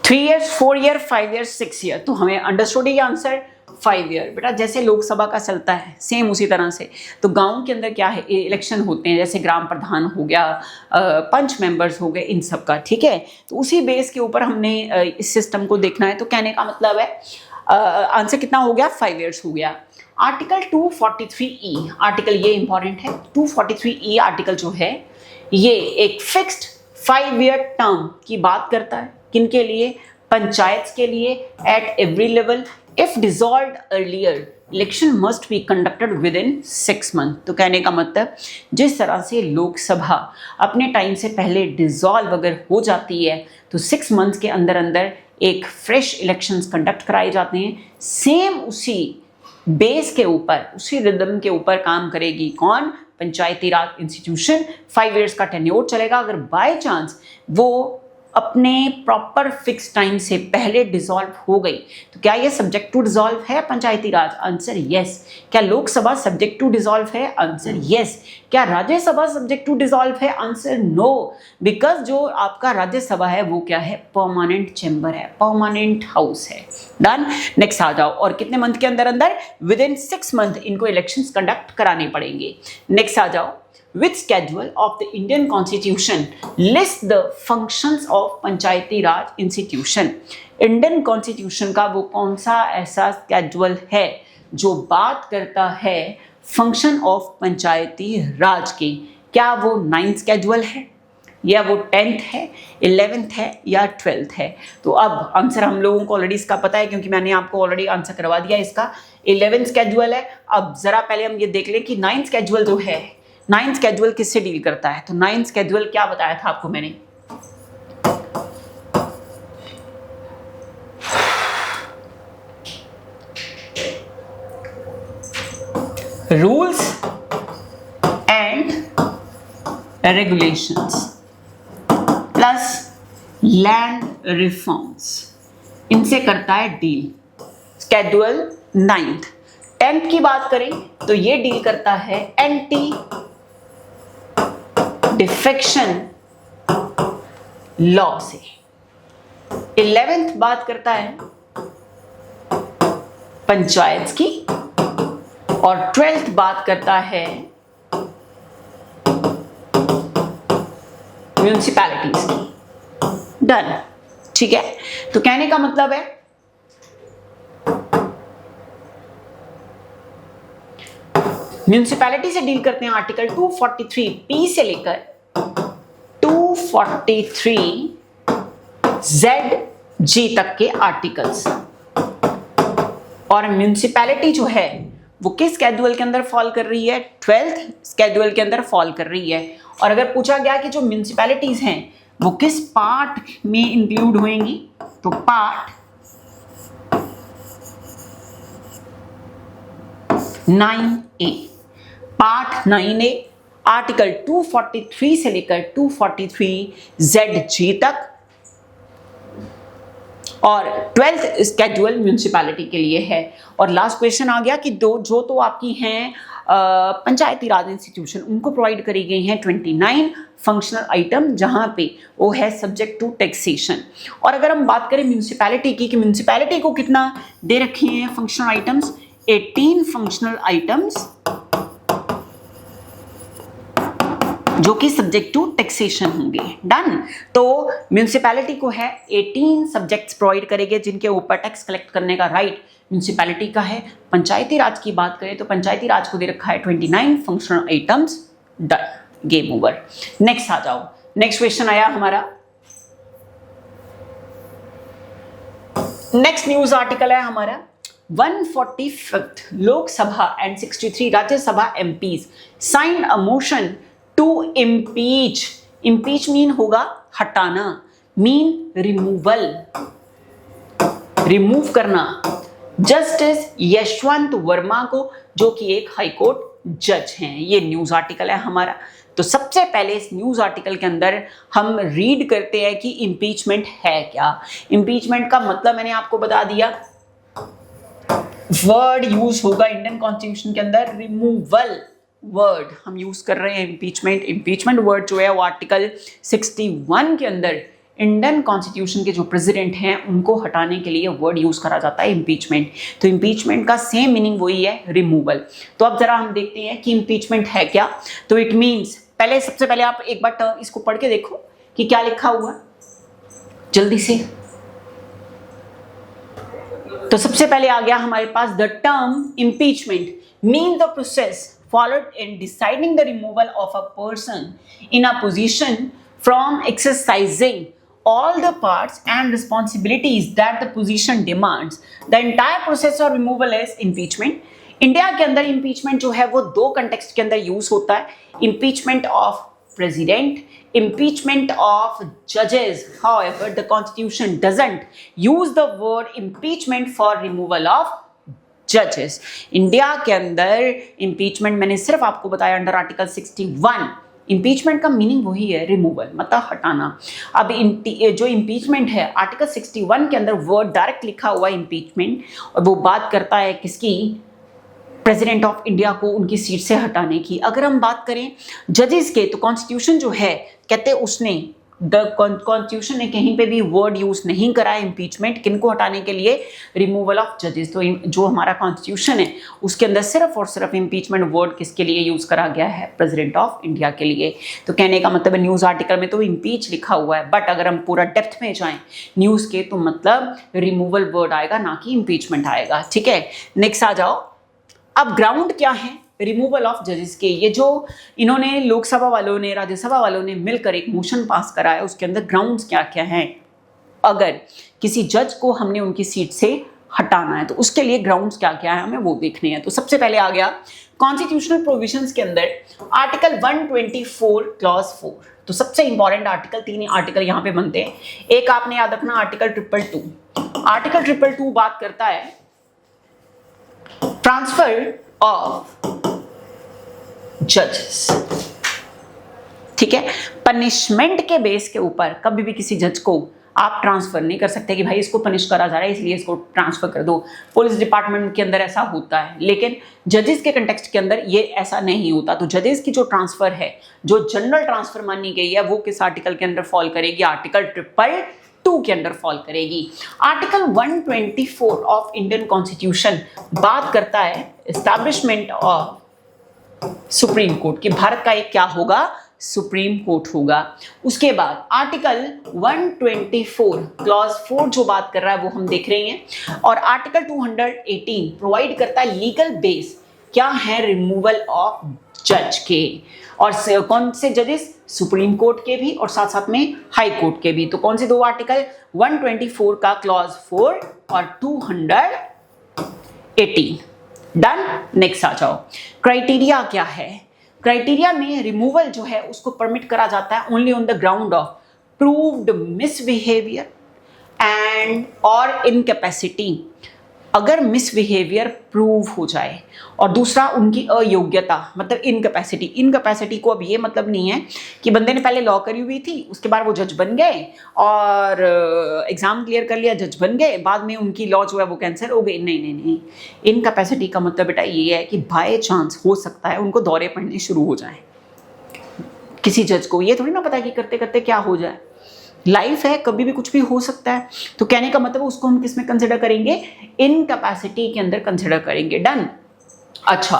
Speaker 1: 3 इयर्स, 4 ईयर, 5 ईयर, 6 ईयर। तो हमें अंडरस्टूड ही आंसर 5 ईयर। बेटा जैसे लोकसभा का चलता है सेम उसी तरह से तो गांव के अंदर क्या है, इलेक्शन होते हैं, जैसे ग्राम प्रधान हो गया, पंच मेंबर्स हो गए, इन सब का, ठीक है। तो उसी बेस के ऊपर हमने इस सिस्टम को देखना है। तो कहने का मतलब है आंसर कितना हो गया, 5 ईयर्स हो गया। आर्टिकल 243E, आर्टिकल ये इंपॉर्टेंट है, 243E आर्टिकल जो है ये एक फिक्स्ड 5 ईयर टर्म की बात करता है। किनके लिए, पंचायत के लिए, at every level. If dissolved earlier election must be conducted with in 6 month. तो कहने का मतलब जिस तरह से लोकसभा अपने टाइम से पहले डिसॉल्व अगर हो जाती है तो 6 मंथ्स के अंदर अंदर एक फ्रेश इलेक्शंस कंडक्ट कराए जाते हैं। सेम उसी बेस के ऊपर, उसी रिदम के ऊपर काम करेगी कौन, पंचायती राज इंस्टीट्यूशन। 5 इयर्स का टेन्योर चलेगा। अगर बाय चांस वो अपने प्रॉपर फिक्स टाइम से पहले डिसॉल्व हो गई तो क्या ये सब्जेक्ट टू डिसॉल्व है पंचायती राज, आंसर यस। क्या लोकसभा सब्जेक्ट टू डिसॉल्व है, आंसर यस। क्या राज्यसभा सब्जेक्ट टू डिसॉल्व है, आंसर नो, बिकॉज जो आपका राज्यसभा है वो क्या है, परमानेंट चेंबर है, परमानेंट हाउस है। डन। नेक्स्ट आ जाओ, और कितने मंथ के अंदर अंदर, विद इन 6 मंथ इनको इलेक्शंस कंडक्ट कराने पड़ेंगे। नेक्स्ट आ जाओ, which schedule of the Indian Constitution lists the functions of Panchayati Raj institution. Indian constitution का वो कौन सा ऐसा स्केड्यूल है जो बात करता है फंक्शन ऑफ पंचायती राज की। क्या वो 9th स्केड्यूल है, या वो 10th है, 11th है, या 12th है। तो अब आंसर हम लोगों को ऑलरेडी इसका पता है क्योंकि मैंने आपको ऑलरेडी आंसर करवा दिया इसका। 11th स्केड्यूल है। अब जरा पहले हम ये देख लें कि 9th स्केड्यूल जो है, 9th स्केड्यूल किससे डील करता है। तो 9th स्केड्यूल क्या बताया था आपको मैंने, rules and regulations plus land reforms, इनसे करता है डील स्केड्यूल 9th। 10th की बात करें तो ये डील करता है एंटी डिफेक्शन लॉ से। 11th बात करता है पंचायत की, और 12th बात करता है म्यूनिसिपैलिटीज की। डन, ठीक है। तो कहने का मतलब है म्यूनिसिपैलिटी से डील करते हैं आर्टिकल 243P से लेकर 243ZG तक के आर्टिकल्स। और म्यूनिसिपैलिटी जो है वो किस स्केड्यूल के अंदर फॉल कर रही है, 12th स्केड्यूल के अंदर फॉल कर रही है। और अगर पूछा गया कि जो म्यूनिसिपैलिटीज हैं वो किस पार्ट में इंक्लूड होंगी, तो part 9A, part 9A article 243 से लेकर 243ZG तक। और 12th स्केड्यूल म्यूनिसिपैलिटी के लिए है। और लास्ट क्वेश्चन आ गया कि जो तो आपकी हैं पंचायती राज इंस्टीट्यूशन, उनको प्रोवाइड करी गई हैं 29 फंक्शनल आइटम, जहां पे वो है सब्जेक्ट टू टैक्सेशन। और अगर हम बात करें म्यूनिसिपैलिटी की कि म्यूनिसिपैलिटी को कितना दे रखे हैं फंक्शनल आइटम्स, 18 फंक्शनल आइटम्स जो कि सब्जेक्ट टू टैक्सेशन होंगे। डन। तो म्यूनिसिपैलिटी को है 18 सब्जेक्ट्स प्रोवाइड करेंगे जिनके ऊपर टैक्स कलेक्ट करने का राइट म्यूनिसिपैलिटी का है। पंचायती राज की बात करें तो पंचायती राज को दे रखा है 29 functional items. Done, game over. Next आ जाओ, नेक्स्ट क्वेश्चन आया हमारा। नेक्स्ट न्यूज आर्टिकल है हमारा 145th Lok Sabha and 63 Rajya Sabha MPs sign a motion to impeach. Impeach mean होगा हटाना, मीन रिमूवल, रिमूव करना, जस्टिस यशवंत वर्मा को, जो कि एक हाईकोर्ट जज हैं। ये न्यूज आर्टिकल है हमारा। तो सबसे पहले इस न्यूज आर्टिकल के अंदर हम रीड करते हैं कि इम्पीचमेंट है क्या। इम्पीचमेंट का मतलब मैंने आपको बता दिया, वर्ड यूज होगा इंडियन कॉन्स्टिट्यूशन के अंदर रिमूवल वर्ड हम यूज कर रहे हैं इम्पीचमेंट। इम्पीचमेंट वर्ड जो है वो आर्टिकल 61 के अंदर इंडियन कॉन्स्टिट्यूशन के जो प्रेसिडेंट हैं उनको हटाने के लिए वर्ड यूज करा जाता है इम्पीचमेंट। तो इम्पीचमेंट का सेम मीनिंग वही है, रिमूवल। तो अब जरा हम देखते हैं कि इम्पीचमेंट है क्या। तो इट मीन्स, पहले सबसे पहले आप एक बार टर्म इसको पढ़ के देखो कि क्या लिखा हुआ है जल्दी से। तो सबसे पहले आ गया हमारे पास the term impeachment mean the process followed in deciding the removal of a person in a position from exercising all the parts and responsibilities that the position demands. The entire process of removal is impeachment. India के अंदर impeachment जो है वो दो context के अंदर use होता है, impeachment of president, impeachment of judges. However, the constitution doesn't use the word impeachment for removal of जजेस। इंडिया के अंदर इम्पीचमेंट मैंने सिर्फ आपको बताया अंडर आर्टिकल 61। इम्पीचमेंट का मीनिंग वही है, रिमूवल मतलब हटाना। अब जो इम्पीचमेंट है आर्टिकल 61 के अंदर वर्ड डायरेक्ट लिखा हुआ इम्पीचमेंट, और वो बात करता है किसकी, प्रेसिडेंट ऑफ इंडिया को उनकी सीट से हटाने की। अगर हम बात करें जजेस के, तो कॉन्स्टिट्यूशन जो है कहते उसने कॉन्स्टिट्यूशन ने कहीं पे भी वर्ड यूज नहीं करा है इम्पीचमेंट किनको हटाने के लिए, रिमूवल ऑफ जजेस। तो जो हमारा कॉन्स्टिट्यूशन है उसके अंदर सिर्फ और सिर्फ इम्पीचमेंट वर्ड किसके लिए यूज करा गया है, प्रेसिडेंट ऑफ इंडिया के लिए। तो कहने का मतलब न्यूज आर्टिकल में तो इम्पीच लिखा हुआ है, बट अगर हम पूरा डेप्थ में जाएं न्यूज के तो मतलब रिमूवल वर्ड आएगा, ना कि इम्पीचमेंट आएगा। ठीक है, नेक्स्ट आ जाओ। अब ग्राउंड क्या है रिमूवल ऑफ जजेस के? ये जो इन्होंने लोकसभा वालों ने, राज्यसभा वालों ने मिलकर एक मोशन पास कराया, उसके अंदर ग्राउंड्स क्या क्या हैं। अगर किसी जज को हमने उनकी सीट से हटाना है तो उसके लिए ग्राउंड्स क्या क्या है हमें वो देखने हैं। तो सबसे पहले आ गया कॉन्स्टिट्यूशनल प्रोविजंस के अंदर आर्टिकल 124 क्लॉज 4। तो सबसे इंपॉर्टेंट आर्टिकल, तीन आर्टिकल यहाँ पे बनते हैं। एक आपने याद रखना आर्टिकल 222। आर्टिकल 222 बात करता है ट्रांसफर ऑफ जजेस। ठीक है, पनिशमेंट के बेस के ऊपर कभी भी किसी जज को आप ट्रांसफर नहीं कर सकते कि भाई इसको पनिश करा जा रहा है इसलिए इसको ट्रांसफर कर दो। पुलिस डिपार्टमेंट के अंदर ऐसा होता है, लेकिन जजेस के कंटेक्स्ट के अंदर ये ऐसा नहीं होता। तो जजेस की जो ट्रांसफर है, जो जनरल ट्रांसफर मानी गई है, वो किस आर्टिकल के अंदर फॉल करेगी, आर्टिकल 222 के अंदर फॉल करेगी। आर्टिकल 124 ऑफ इंडियन कॉन्स्टिट्यूशन बात करता है एस्टैब्लिशमेंट ऑफ सुप्रीम कोर्ट, कि भारत का एक क्या होगा, सुप्रीम कोर्ट होगा। उसके बाद आर्टिकल 124 क्लॉज 4 जो बात कर रहा है वो हम देख रहे हैं, और आर्टिकल 218 प्रोवाइड करता है लीगल बेस क्या है रिमूवल ऑफ जज के, और कौन से जजेस, सुप्रीम कोर्ट के भी और साथ साथ में हाई कोर्ट के भी। तो कौन से दो आर्टिकल, 124 का क्लॉज 4 और 218। डन, नेक्स्ट आ जाओ। क्राइटेरिया क्या है? क्राइटेरिया में रिमूवल जो है उसको परमिट करा जाता है only on the ground of proved misbehaviour and और इनकैपेसिटी। अगर मिसबिहेवियर प्रूव हो जाए, और दूसरा उनकी अयोग्यता मतलब इनकैपेसिटी। इनकैपेसिटी को अब ये मतलब नहीं है कि बंदे ने पहले लॉ करी हुई थी, उसके बाद वो जज बन गए और एग्जाम क्लियर कर लिया, जज बन गए, बाद में उनकी लॉ जो है वो कैंसिल हो गई। नहीं नहीं नहीं, इनकैपेसिटी का मतलब बेटा ये है कि बाय चांस हो सकता है उनको दौरे पड़ने शुरू हो जाए किसी जज को। ये थोड़ी ना पता है कि करते करते क्या हो जाए, लाइफ है, कभी भी कुछ भी हो सकता है। तो कहने का मतलब उसको हम किस में कंसिडर करेंगे, इनकैपेसिटी के अंदर कंसिडर करेंगे। डन। अच्छा,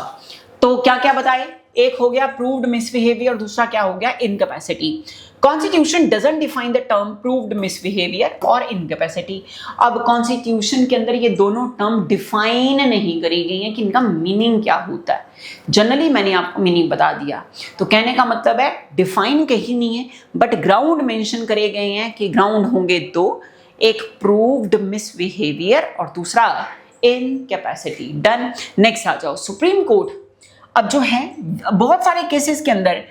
Speaker 1: तो क्या क्या बताए, एक हो गया प्रूव्ड मिसबिहेवियर, दूसरा क्या हो गया, incapacity. Constitution doesn't define the term proved misbehaviour और इनकैपेसिटी। अब कॉन्स्टिट्यूशन के अंदर ये दोनों टर्म डिफाइन नहीं करी गई हैं कि इनका मीनिंग क्या होता है। जनरली मैंने आपको मीनिंग बता दिया, तो कहने का मतलब है डिफाइन कहीं नहीं है, बट ग्राउंड मेंशन करे गए हैं कि ग्राउंड होंगे दो, एक प्रूव्ड मिसबिहेवियर और दूसरा इनकैपेसिटी। डन, नेक्स्ट आ जाओ। सुप्रीम कोर्ट अब जो है बहुत सारे केसेस के अंदर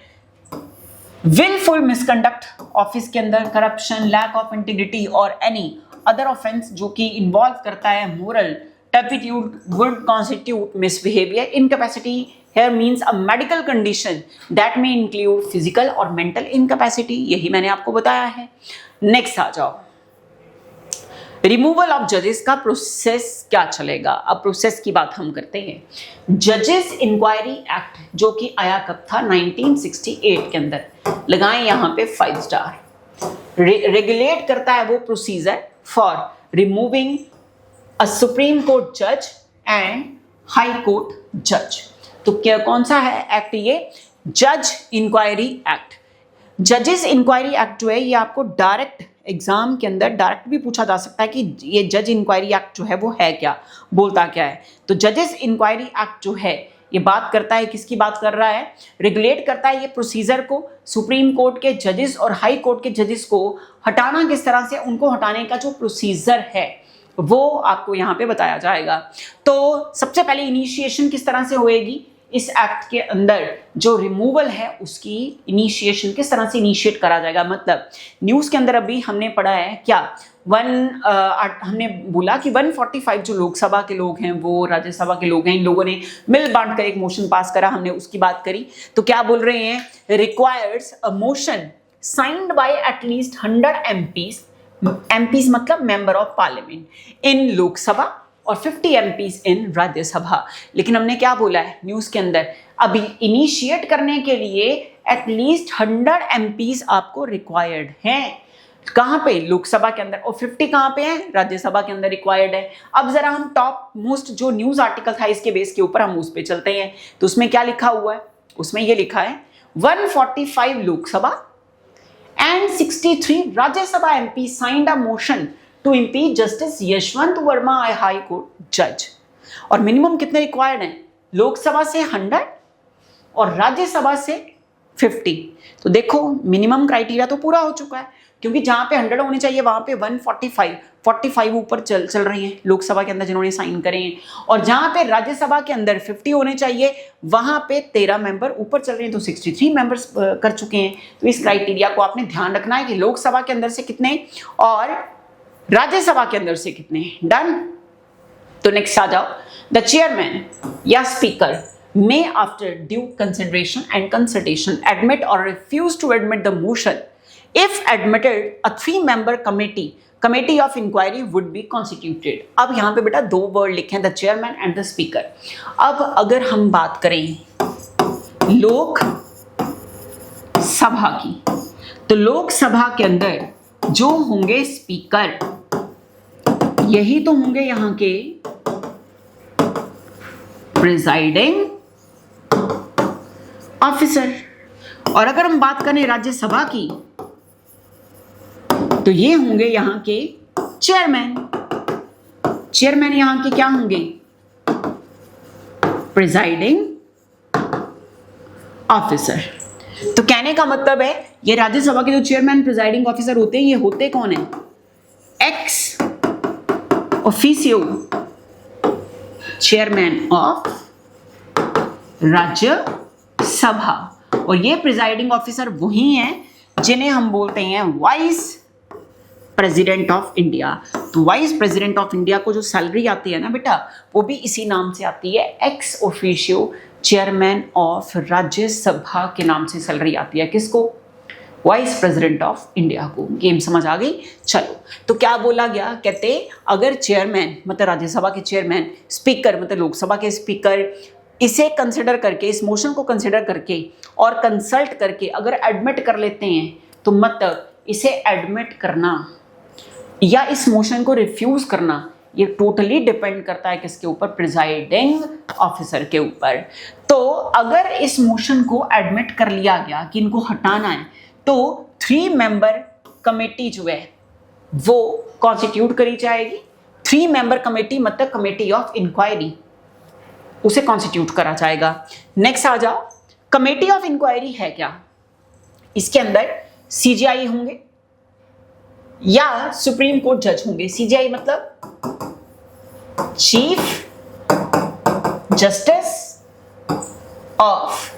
Speaker 1: विलफुल मिसकंडक्ट ऑफिस के अंदर, करप्शन, लैक ऑफ इंटीग्रिटी और एनी अदर ऑफेंस जो कि इन्वॉल्व करता है moral turpitude would constitute misbehaviour. Incapacity here means a medical condition that may include physical और mental incapacity, यही मैंने आपको बताया है। नेक्स्ट आ जाओ, रिमूवल ऑफ जजेस का प्रोसेस क्या चलेगा। अब प्रोसेस की बात हम करते हैं। जजेस इंक्वायरी एक्ट जो कि आया कब था, 1968 के अंदर, लगाएं यहाँ पे 5 स्टार। रेगुलेट करता है वो procedure for removing a supreme court जज एंड हाई कोर्ट जज। तो क्या कौन सा है एक्ट ये? जज इंक्वायरी एक्ट। जजेस इंक्वायरी एक्ट जो है ये आपको डायरेक्ट एग्जाम के अंदर डायरेक्ट भी पूछा जा सकता है कि ये जज इंक्वायरी एक्ट जो है वो है क्या, बोलता क्या है। तो जजेस इंक्वायरी एक्ट जो है ये बात करता है, किसकी बात कर रहा है? रेगुलेट करता है ये प्रोसीजर को, सुप्रीम कोर्ट के जजेस और हाई कोर्ट के जजेस को हटाना किस तरह से, उनको हटाने का जो प्रोसीजर है वो आपको यहाँ पे बताया जाएगा। तो सबसे पहले इनिशिएशन किस तरह से होएगी इस एक्ट के अंदर, जो रिमूवल है उसकी इनिशिएशन किस तरह से इनिशिएट करा जाएगा। मतलब न्यूज़ के अंदर अभी हमने पढ़ा है क्या, हमने बोला कि 145 जो लोकसभा के लोग हैं वो राज्यसभा के लोग हैं, इन लोगों ने मिल बांट कर एक मोशन पास करा, हमने उसकी बात करी। तो क्या बोल रहे हैं? Requires a motion signed by at least 100 MPs मतलब member of parliament in Lok Sabha और 50 एमपीज इन राज्यसभा। लेकिन हमने क्या बोला है न्यूज़ के अंदर, अभी इनिशिएट करने के लिए एटलीस्ट 100 एमपीज आपको रिक्वायर्ड हैं। कहाँ पे? लोकसभा के अंदर। और 50 कहाँ पे है? राज्यसभा के अंदर रिक्वायर्ड है। अब जरा हम टॉप मोस्ट जो न्यूज आर्टिकल था इसके बेस के ऊपर हम उस पे चलते हैं। तो उसमें क्या लिखा हुआ है? उसमें ये लिखा है 145 Lok Sabha and 63 Rajya Sabha MP signed a motion to impeach justice Yashwant Varma high court जज। और मिनिमम कितने रिक्वायर्ड हैं? लोकसभा से 100 और राज्यसभा से 50। तो देखो मिनिमम क्राइटेरिया तो पूरा हो चुका है, क्योंकि जहां पे 100 होने चाहिए वहां पे 145 ऊपर चल रही हैं लोकसभा के अंदर जिन्होंने साइन करे हैं, और जहां पे राज्यसभा के अंदर 50 होने चाहिए वहां पे 13 मेंबर ऊपर चल रहे हैं, तो 63 मेंबर्स कर चुके हैं। तो इस क्राइटेरिया को आपने ध्यान रखना है कि लोकसभा के अंदर से कितने और राज्यसभा के अंदर से कितने। डन। तो नेक्स्ट आ जाओ, द चेयरमैन या speaker may after due consideration and consultation admit or refuse to admit the motion. If admitted, a 3-member committee of inquiry would be constituted. अब यहाँ पे बेटा 2 वर्ड लिखे हैं, the chairman and the speaker. अब अगर हम बात करें लोक सभा की, तो लोकसभा के अंदर जो होंगे स्पीकर, यही तो होंगे यहाँ के प्रिजाइडिंग ऑफिसर। और अगर हम बात करें राज्यसभा की तो ये होंगे यहाँ के चेयरमैन। चेयरमैन यहाँ के क्या होंगे? Presiding officer. तो कहने का मतलब है ये राज्यसभा के जो चेयरमैन प्रिजाइडिंग ऑफिसर होते हैं, ये होते कौन है? Ex officio chairman of Rajya Sabha. और ये प्रिजाइडिंग ऑफिसर वही हैं जिन्हें हम बोलते हैं वाइस प्रेसिडेंट ऑफ इंडिया। तो वाइस प्रेसिडेंट ऑफ इंडिया को जो सैलरी आती है ना बेटा, वो भी इसी नाम से आती है, ex officio chairman of Rajya Sabha के नाम से सैलरी आती है। किसको? वाइस प्रेसिडेंट ऑफ इंडिया को। गेम समझ आ गई? चलो, तो क्या बोला गया? कहते अगर चेयरमैन मतलब राज्यसभा के चेयरमैन, स्पीकर मतलब लोकसभा के स्पीकर, इसे कंसिडर करके, इस मोशन को कंसिडर करके और कंसल्ट करके अगर एडमिट कर लेते हैं, तो मतलब इसे एडमिट करना या इस मोशन को रिफ्यूज करना, ये टोटली डिपेंड करता है किसके ऊपर? प्रिजाइडिंग ऑफिसर के ऊपर। तो अगर इस मोशन को एडमिट कर लिया गया कि इनको हटाना है, तो 3 मेंबर कमेटी जो है वो कॉन्स्टिट्यूट करी जाएगी। 3 मेंबर कमेटी मतलब कमेटी ऑफ इंक्वायरी, उसे कॉन्स्टिट्यूट करा जाएगा। नेक्स्ट आ जाओ, कमेटी ऑफ इंक्वायरी है क्या? इसके अंदर सीजीआई होंगे या सुप्रीम कोर्ट जज होंगे। सीजीआई मतलब चीफ जस्टिस ऑफ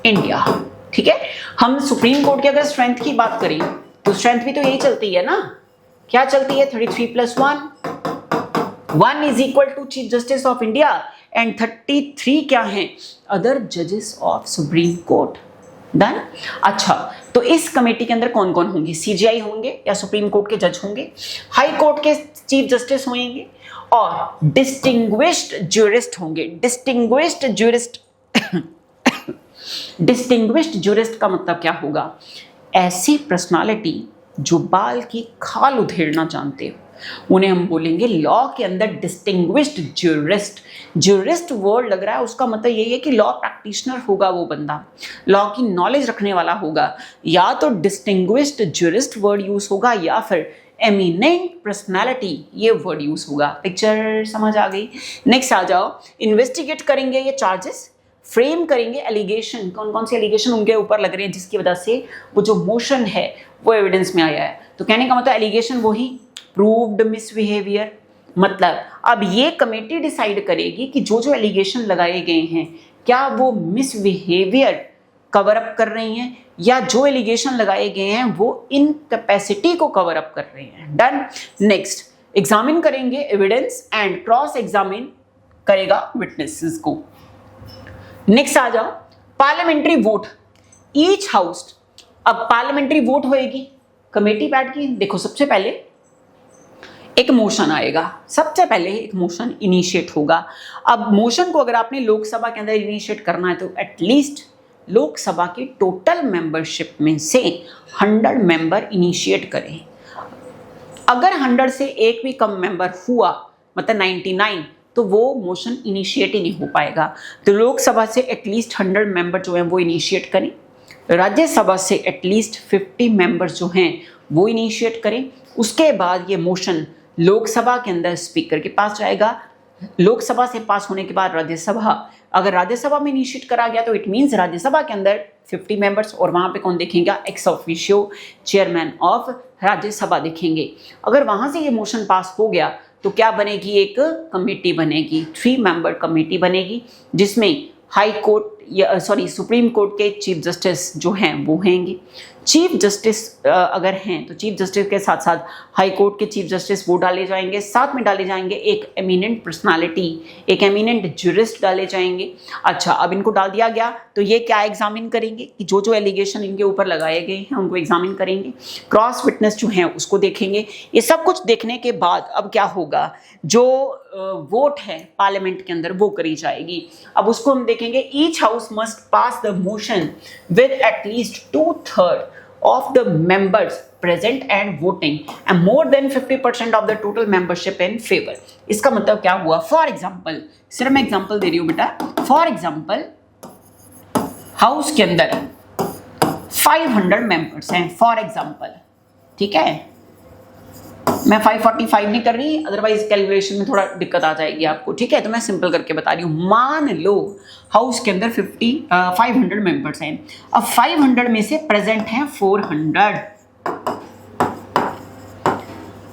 Speaker 1: इंडिया। ठीक है, हम सुप्रीम कोर्ट की अगर स्ट्रेंथ की बात करें तो स्ट्रेंथ भी तो यही चलती है ना। क्या चलती है? 33+1 1 is equal to chief justice of India and 33 क्या है? अदर जजेस ऑफ सुप्रीम कोर्ट। डन। अच्छा, तो इस कमेटी के अंदर कौन कौन होंगे? सीजीआई होंगे या सुप्रीम कोर्ट के जज होंगे, हाई कोर्ट के चीफ जस्टिस होंगे और डिस्टिंग्विश्ड ज्यूरिस्ट होंगे। डिस्टिंग्विश्ड ज्यूरिस्ट डिस्टिंग्विश्ड ज्यूरिस्ट का मतलब क्या होगा? ऐसी पर्सनालिटी जो बाल की खाल उधेड़ना जानते हो उन्हें हम बोलेंगे लॉ के अंदर डिस्टिंग्विश्ड ज्यूरिस्ट। ज्यूरिस्ट वर्ड लग रहा है, उसका मतलब यही है कि लॉ प्रैक्टिशनर होगा वो बंदा, लॉ की नॉलेज रखने वाला होगा। या तो डिस्टिंग्विश्ड ज्यूरिस्ट वर्ड यूज होगा या फिर एमिनेंट पर्सनालिटी ये वर्ड यूज होगा। पिक्चर समझ आ गई? नेक्स्ट आ जाओ, इन्वेस्टिगेट करेंगे ये चार्जेस, फ्रेम करेंगे एलिगेशन, कौन कौन से एलिगेशन उनके ऊपर लग रहे हैं जिसकी वजह से वो जो मोशन है वो एविडेंस में आया है। तो कहने का मतलब एलिगेशन वही प्रूव्ड मिसबिहेवियर, मतलब अब ये कमेटी डिसाइड करेगी कि जो जो एलिगेशन लगाए गए हैं क्या वो मिसबिहेवियर कवर अप कर रही हैं या जो एलिगेशन लगाए गए हैं वो इनकैपेसिटी को कवर अप कर रहे हैं। डन। नेक्स्ट, एग्जामिन करेंगे एविडेंस एंड क्रॉस एग्जामिन करेगा विटनेसेस को। नेक्स्ट आ जाओ, पार्लियामेंट्री वोट। ईच हाउस, अब पार्लियामेंट्री वोट होएगी कमेटी बैठ की। देखो सबसे पहले एक मोशन आएगा, सबसे पहले एक मोशन इनिशिएट होगा। अब मोशन को अगर आपने लोकसभा के अंदर इनिशिएट करना है तो एटलीस्ट लोकसभा की टोटल मेंबरशिप में से 100 मेंबर इनिशिएट करें। अगर 100 से एक भी कम मेंबर हुआ मतलब 99, तो वो मोशन इनिशिएट ही नहीं हो पाएगा। तो लोकसभा से एटलीस्ट 100 मेंबर जो हैं वो इनिशिएट करें, राज्यसभा से एटलीस्ट 50 मेंबर्स जो हैं वो इनिशिएट करें। उसके बाद ये मोशन लोकसभा के अंदर स्पीकर के पास जाएगा। लोकसभा से पास होने के बाद राज्यसभा, अगर राज्यसभा में इनिशिएट करा गया तो इट मीन्स राज्यसभा के अंदर 50 मेंबर्स, और वहाँ पे कौन देखेंगे? Ex officio chairman of Rajya Sabha देखेंगे। अगर वहाँ से ये मोशन पास हो गया तो क्या बनेगी? एक कमेटी बनेगी, 3 मेंबर कमेटी बनेगी जिसमें हाई कोर्ट या सुप्रीम कोर्ट के चीफ जस्टिस जो हैं वो हैंगे। चीफ जस्टिस अगर हैं तो चीफ जस्टिस के साथ साथ हाई कोर्ट के चीफ जस्टिस वो डाले जाएंगे। साथ में डाले जाएंगे एक एमिनेंट पर्सनालिटी, एक एमिनेंट ज्यूरिस्ट डाले जाएंगे। अच्छा, अब इनको डाल दिया गया तो ये क्या एग्जामिन करेंगे कि जो जो एलिगेशन इनके ऊपर लगाए गए हैं उनको एग्जामिन करेंगे, क्रॉस विटनेस जो हैं उसको देखेंगे। ये सब कुछ देखने के बाद अब क्या होगा? जो वोट है पार्लियामेंट के अंदर वो करी जाएगी। अब उसको हम देखेंगे। Each house must pass the motion with at least 2/3 of the members present and voting and more than 50% of the total membership in favor। इसका मतलब क्या हुआ? फॉर एग्जाम्पल, सिर्फ मैं एग्जाम्पल दे रही हूँ बेटा। फॉर एग्जाम्पल हाउस के अंदर 500 मेंबर्स हैं फॉर एग्जाम्पल, ठीक है? मैं 545 नहीं कर रही, अदरवाइज कैलकुलेशन में थोड़ा दिक्कत आ जाएगी आपको, ठीक है? तो मैं सिंपल करके बता रही हूँ। मान लो हाउस के अंदर 500 मेंबर्स हैं। अब 500 में से प्रेजेंट हैं 400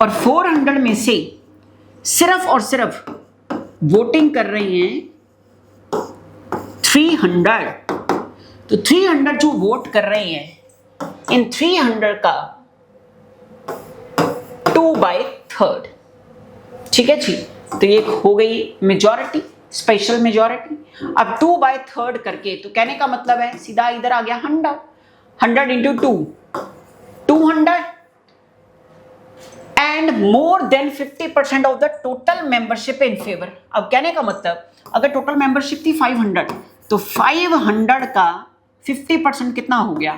Speaker 1: और 400 में से सिर्फ और सिर्फ वोटिंग कर रहे हैं 300। तो 300 जो वोट कर रहे हैं, इन 300 का 2/3, ठीक है जी? तो ये हो गई मेजॉरिटी, स्पेशल मेजॉरिटी। अब 2/3 करके, तो कहने का मतलब है सीधा इधर आ गया 100 into 200 and more than 50% of the total membership in favour. अब कहने का मतलब अगर टोटल मेंबरशिप थी 500 तो 500 का 50% कितना हो गया?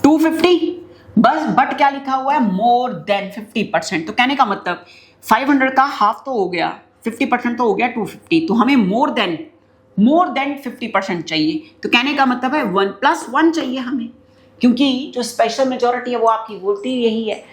Speaker 1: 250 बस। बट क्या लिखा हुआ है? More than 50%। तो कहने का मतलब 500 का हाफ तो हो गया, 50% तो हो गया 250। तो हमें मोर देन 50% चाहिए। तो कहने का मतलब है 1+1 चाहिए हमें, क्योंकि जो स्पेशल मेजॉरिटी है वो आपकी बोलती यही है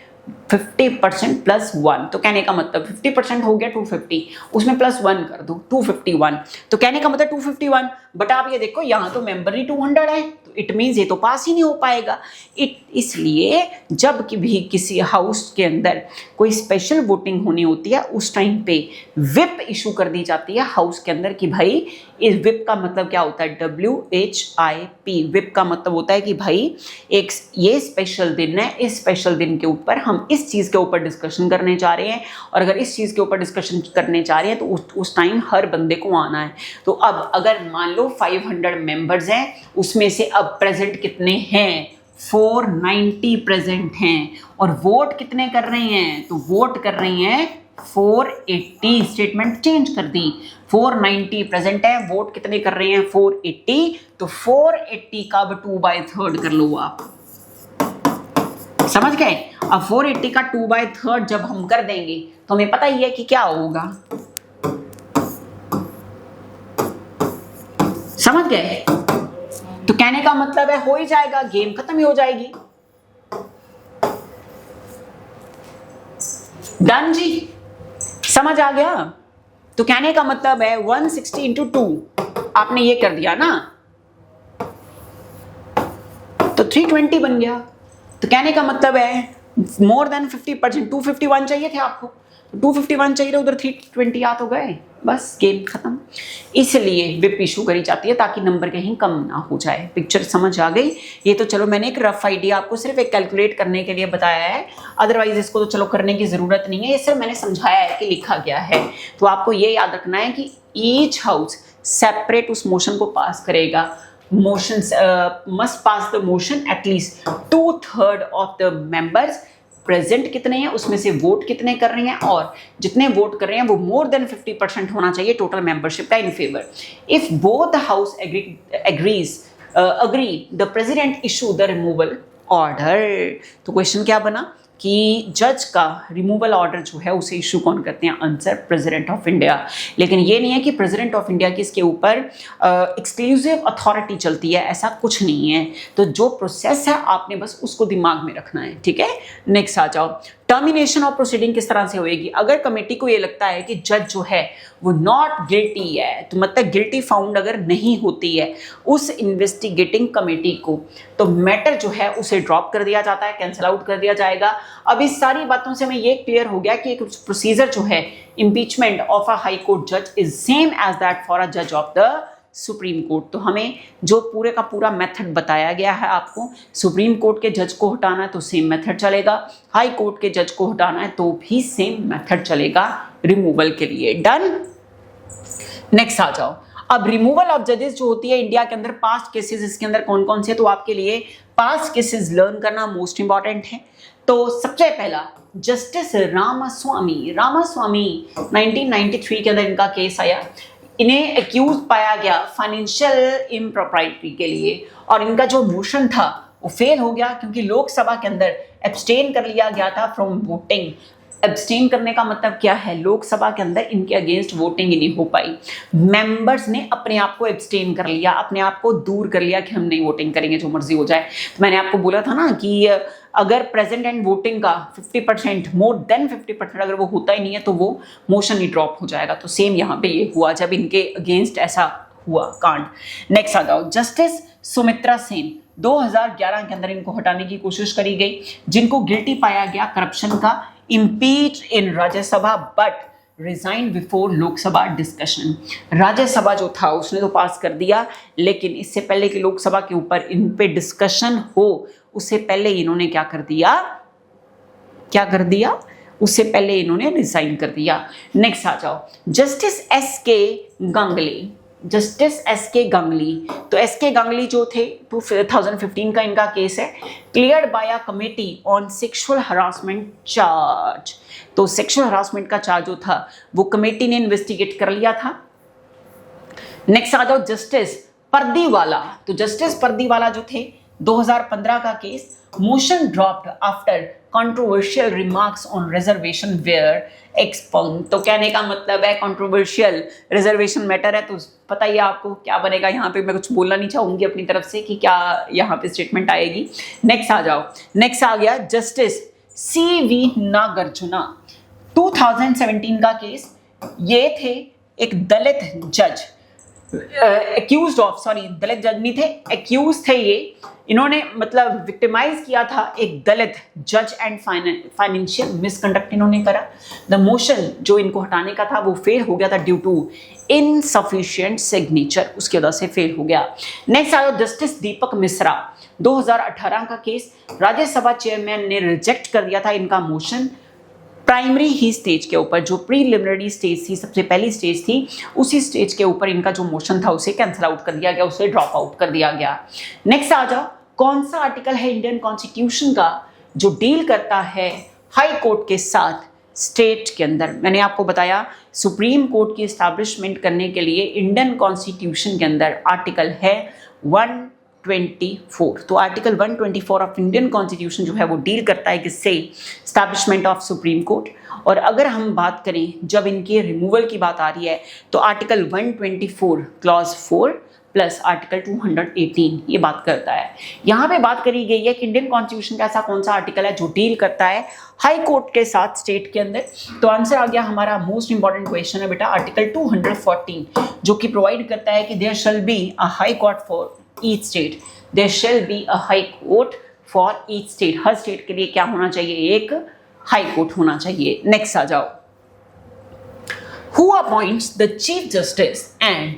Speaker 1: 50% + 1। तो कहने का मतलब 50% हो गया 250, उसमें +1 कर दो 251। तो कहने का मतलब 251। बट आप ये देखो यहाँ तो मेंबर ही 200 है, तो इट मीन्स ये तो पास ही नहीं हो पाएगा। इसलिए जब भी किसी हाउस के अंदर कोई स्पेशल वोटिंग होनी होती है उस टाइम पे विप इशू कर दी जाती है हाउस के अंदर कि भाई, इस विप का मतलब क्या होता है? WHIP। विप का मतलब होता है कि भाई एक ये स्पेशल दिन है, इस स्पेशल दिन के ऊपर हम इस चीज़ के ऊपर डिस्कशन करने जा रहे हैं, और अगर इस चीज़ के ऊपर डिस्कशन करने जा रहे हैं तो उस टाइम हर बंदे को आना है। तो अब अगर मान लो 500 मेंबर्स हैं, उसमें से अब प्रेजेंट कितने हैं? 490 प्रेजेंट हैं। और वोट कितने कर रहे हैं? तो वोट कर रही हैं 480। स्टेटमेंट चेंज कर दी, 490 प्रेजेंट है, वोट कितने कर रहे हैं? 480। तो 480 का अब 2/3 कर लो आप। समझ गए। अब 480 का 2/3 जब हम कर देंगे तो हमें पता ही है कि क्या होगा, समझ गए। तो कहने का मतलब है हो ही जाएगा, गेम खत्म ही हो जाएगी। डन जी, समझ आ गया। तो कहने का मतलब है 160 इंटू 2 आपने ये कर दिया ना, तो 320 बन गया। तो कहने का मतलब है मोर देन 50%, 251 चाहिए थे आपको, 251 चाहिए थे, उधर 320 आ तो गए, बस गेम खत्म। इसलिए विप इशू करी जाती है ताकि नंबर कहीं कम ना हो जाए। पिक्चर समझ आ गई। ये तो चलो मैंने एक रफ आइडिया आपको सिर्फ एक कैलकुलेट करने के लिए बताया है, अदरवाइज इसको तो चलो करने की जरूरत नहीं है, ये सिर्फ मैंने समझाया है कि लिखा गया है। तो आपको ये याद रखना है कि ईच हाउस सेपरेट उस मोशन को पास करेगा। motions must pass the motion at least 2/3 of the members present कितने हैं, उसमें से वोट कितने कर रहे हैं, और जितने वोट कर रहे हैं वो मोर देन 50% होना चाहिए टोटल मेंबरशिप का in favour. If both the house agree the president issue the removal order. तो क्वेश्चन क्या बना कि जज का रिमूवल ऑर्डर जो है उसे इशू कौन करते हैं, आंसर प्रेसिडेंट ऑफ इंडिया। लेकिन ये नहीं है कि प्रेसिडेंट ऑफ इंडिया की इसके ऊपर एक्सक्लूसिव अथॉरिटी चलती है, ऐसा कुछ नहीं है। तो जो प्रोसेस है आपने बस उसको दिमाग में रखना है, ठीक है। नेक्स्ट आ जाओ, टर्मिनेशन ऑफ प्रोसीडिंग किस तरह से होएगी। अगर कमेटी को ये लगता है कि जज जो है वो नॉट गिल्टी है, तो मतलब गिल्टी फाउंड अगर नहीं होती है उस इन्वेस्टिगेटिंग कमेटी को, तो मैटर जो है उसे ड्रॉप कर दिया जाता है, कैंसिल आउट कर दिया जाएगा। अब इस सारी बातों से हमें ये क्लियर हो गया कि एक प्रोसीजर जो है impeachment of a high court जज is same as that for a जज ऑफ द सुप्रीम कोर्ट। तो हमें जो पूरे का पूरा मेथड बताया गया है आपको, सुप्रीम कोर्ट के जज को हटाना है तो सेम मेथड चलेगा, हाई कोर्ट के जज को हटाना है तो भी सेम मेथड चलेगा रिमूवल के लिए। डन। नेक्स्ट आ जाओ, अब रिमूवल ऑफ जजेस जो होती है इंडिया के अंदर, पास्ट केसेस इसके अंदर कौन कौन से, तो आपके लिए पास्ट केसेस लर्न करना मोस्ट इंपॉर्टेंट है। तो सबसे पहला जस्टिस रामास्वामी 1993 के अंदर इनका केस आया। इन्हें एक्यूज पाया गया फाइनेंशियल इम्प्रॉपर्टी के लिए, और इनका जो मोशन था वो फेल हो गया क्योंकि लोकसभा के अंदर एब्सटेन कर लिया गया था फ्रॉम वोटिंग। एब्सटेन करने का मतलब क्या है, लोकसभा के अंदर इनके अगेंस्ट वोटिंग ही नहीं हो पाई, मेंबर्स ने अपने आप को एब्सटेन कर लिया, अपने आप को दूर कर लिया कि हम नहीं वोटिंग करेंगे, जो मर्जी हो जाए। तो मैंने आपको बोला था ना कि अगर प्रेजेंट एंड वोटिंग का 50%, मोर देन 50% अगर वो होता ही नहीं है तो वो मोशन ही ड्रॉप हो जाएगा। तो सेम यहाँ पे ये हुआ जब इनके अगेंस्ट ऐसा हुआ कांड। नेक्स्ट आ जाओ, जस्टिस सुमित्रा सेन 2011 के अंदर इनको हटाने की कोशिश करी गई, जिनको गिल्टी पाया गया करप्शन का, impeach in Rajya Sabha but resign before Lok Sabha discussion. Rajya Sabha जो था उसने तो पास कर दिया, लेकिन इससे पहले कि लोकसभा के ऊपर इन पे डिस्कशन हो उससे पहले इन्होंने क्या कर दिया, उससे पहले इन्होंने रिजाइन कर दिया। नेक्स्ट आ जाओ, जस्टिस एस के गंगली। तो एस के गंगली जो थे 2015 का इनका केस है, cleared by a committee on sexual harassment charge. तो सेक्सुअल हरासमेंट का चार्ज जो था वो कमेटी ने इन्वेस्टिगेट कर लिया था। नेक्स्ट आ जाओ, जस्टिस पर्दीवाला। तो जस्टिस पर्दीवाला जो थे 2015 का case, motion dropped after controversial remarks on reservation were expunge. तो कहने का मतलब है कंट्रोवर्शियल रिजर्वेशन मैटर है, तो पता ही है आपको क्या बनेगा। यहाँ पे मैं कुछ बोलना नहीं चाहूंगी अपनी तरफ से कि क्या यहाँ पे स्टेटमेंट आएगी। नेक्स्ट आ जाओ, नेक्स्ट आ गया जस्टिस CV नागार्जुना 2017 का केस। ये थे एक दलित जज, एक्यूज्ड ऑफ, सॉरी दलित जज नहीं थे, एक्यूज थे ये। इन्होंने मतलब विक्टिमाइज किया था एक दलित जज एंड फाइनेंशियल मिसकंडक्ट इन्होंने करा। द मोशन जो इनको हटाने का था वो फेल हो गया था ड्यू टू इनसफिशिएंट सिग्नेचर, उसकी वजह से फेल हो गया। नेक्स्ट आया जस्टिस दीपक मिश्रा 2018 का केस। राज्यसभा चेयरमैन ने रिजेक्ट कर दिया था इनका मोशन प्राइमरी ही स्टेज के ऊपर, जो प्रीलिमिनरी स्टेज थी, सबसे पहली स्टेज थी, उसी स्टेज के ऊपर इनका जो मोशन था उसे कैंसिल आउट कर दिया गया, उसे ड्रॉप आउट कर दिया गया। नेक्स्ट आ जाओ, कौन सा आर्टिकल है इंडियन कॉन्स्टिट्यूशन का जो डील करता है हाई कोर्ट के साथ स्टेट के अंदर। मैंने आपको बताया सुप्रीम कोर्ट की एस्टैब्लिशमेंट करने के लिए इंडियन कॉन्स्टिट्यूशन के अंदर आर्टिकल है 1 124। तो आर्टिकल 124 ऑफ इंडियन कॉन्स्टिट्यूशन जो है वो डील करता है किससे, एस्टैब्लिशमेंट ऑफ सुप्रीम कोर्ट। और अगर हम बात करें जब इनके रिमूवल की बात आ रही है तो आर्टिकल 124 क्लॉज 4 प्लस आर्टिकल 218 ये बात करता है। यहाँ पे बात करी गई है कि इंडियन कॉन्स्टिट्यूशन का ऐसा कौन सा आर्टिकल है जो डील करता है हाई कोर्ट के साथ स्टेट के अंदर। तो आंसर आ गया हमारा मोस्ट इंपॉर्टेंट क्वेश्चन है बेटा आर्टिकल 214 जो कि प्रोवाइड करता है कि there shall be a high court for each state, there shall be a high court for each state. हर स्टेट के लिए क्या होना चाहिए, एक हाई कोर्ट होना चाहिए। नेक्स्ट आ जाओ, who appoints the chief justice and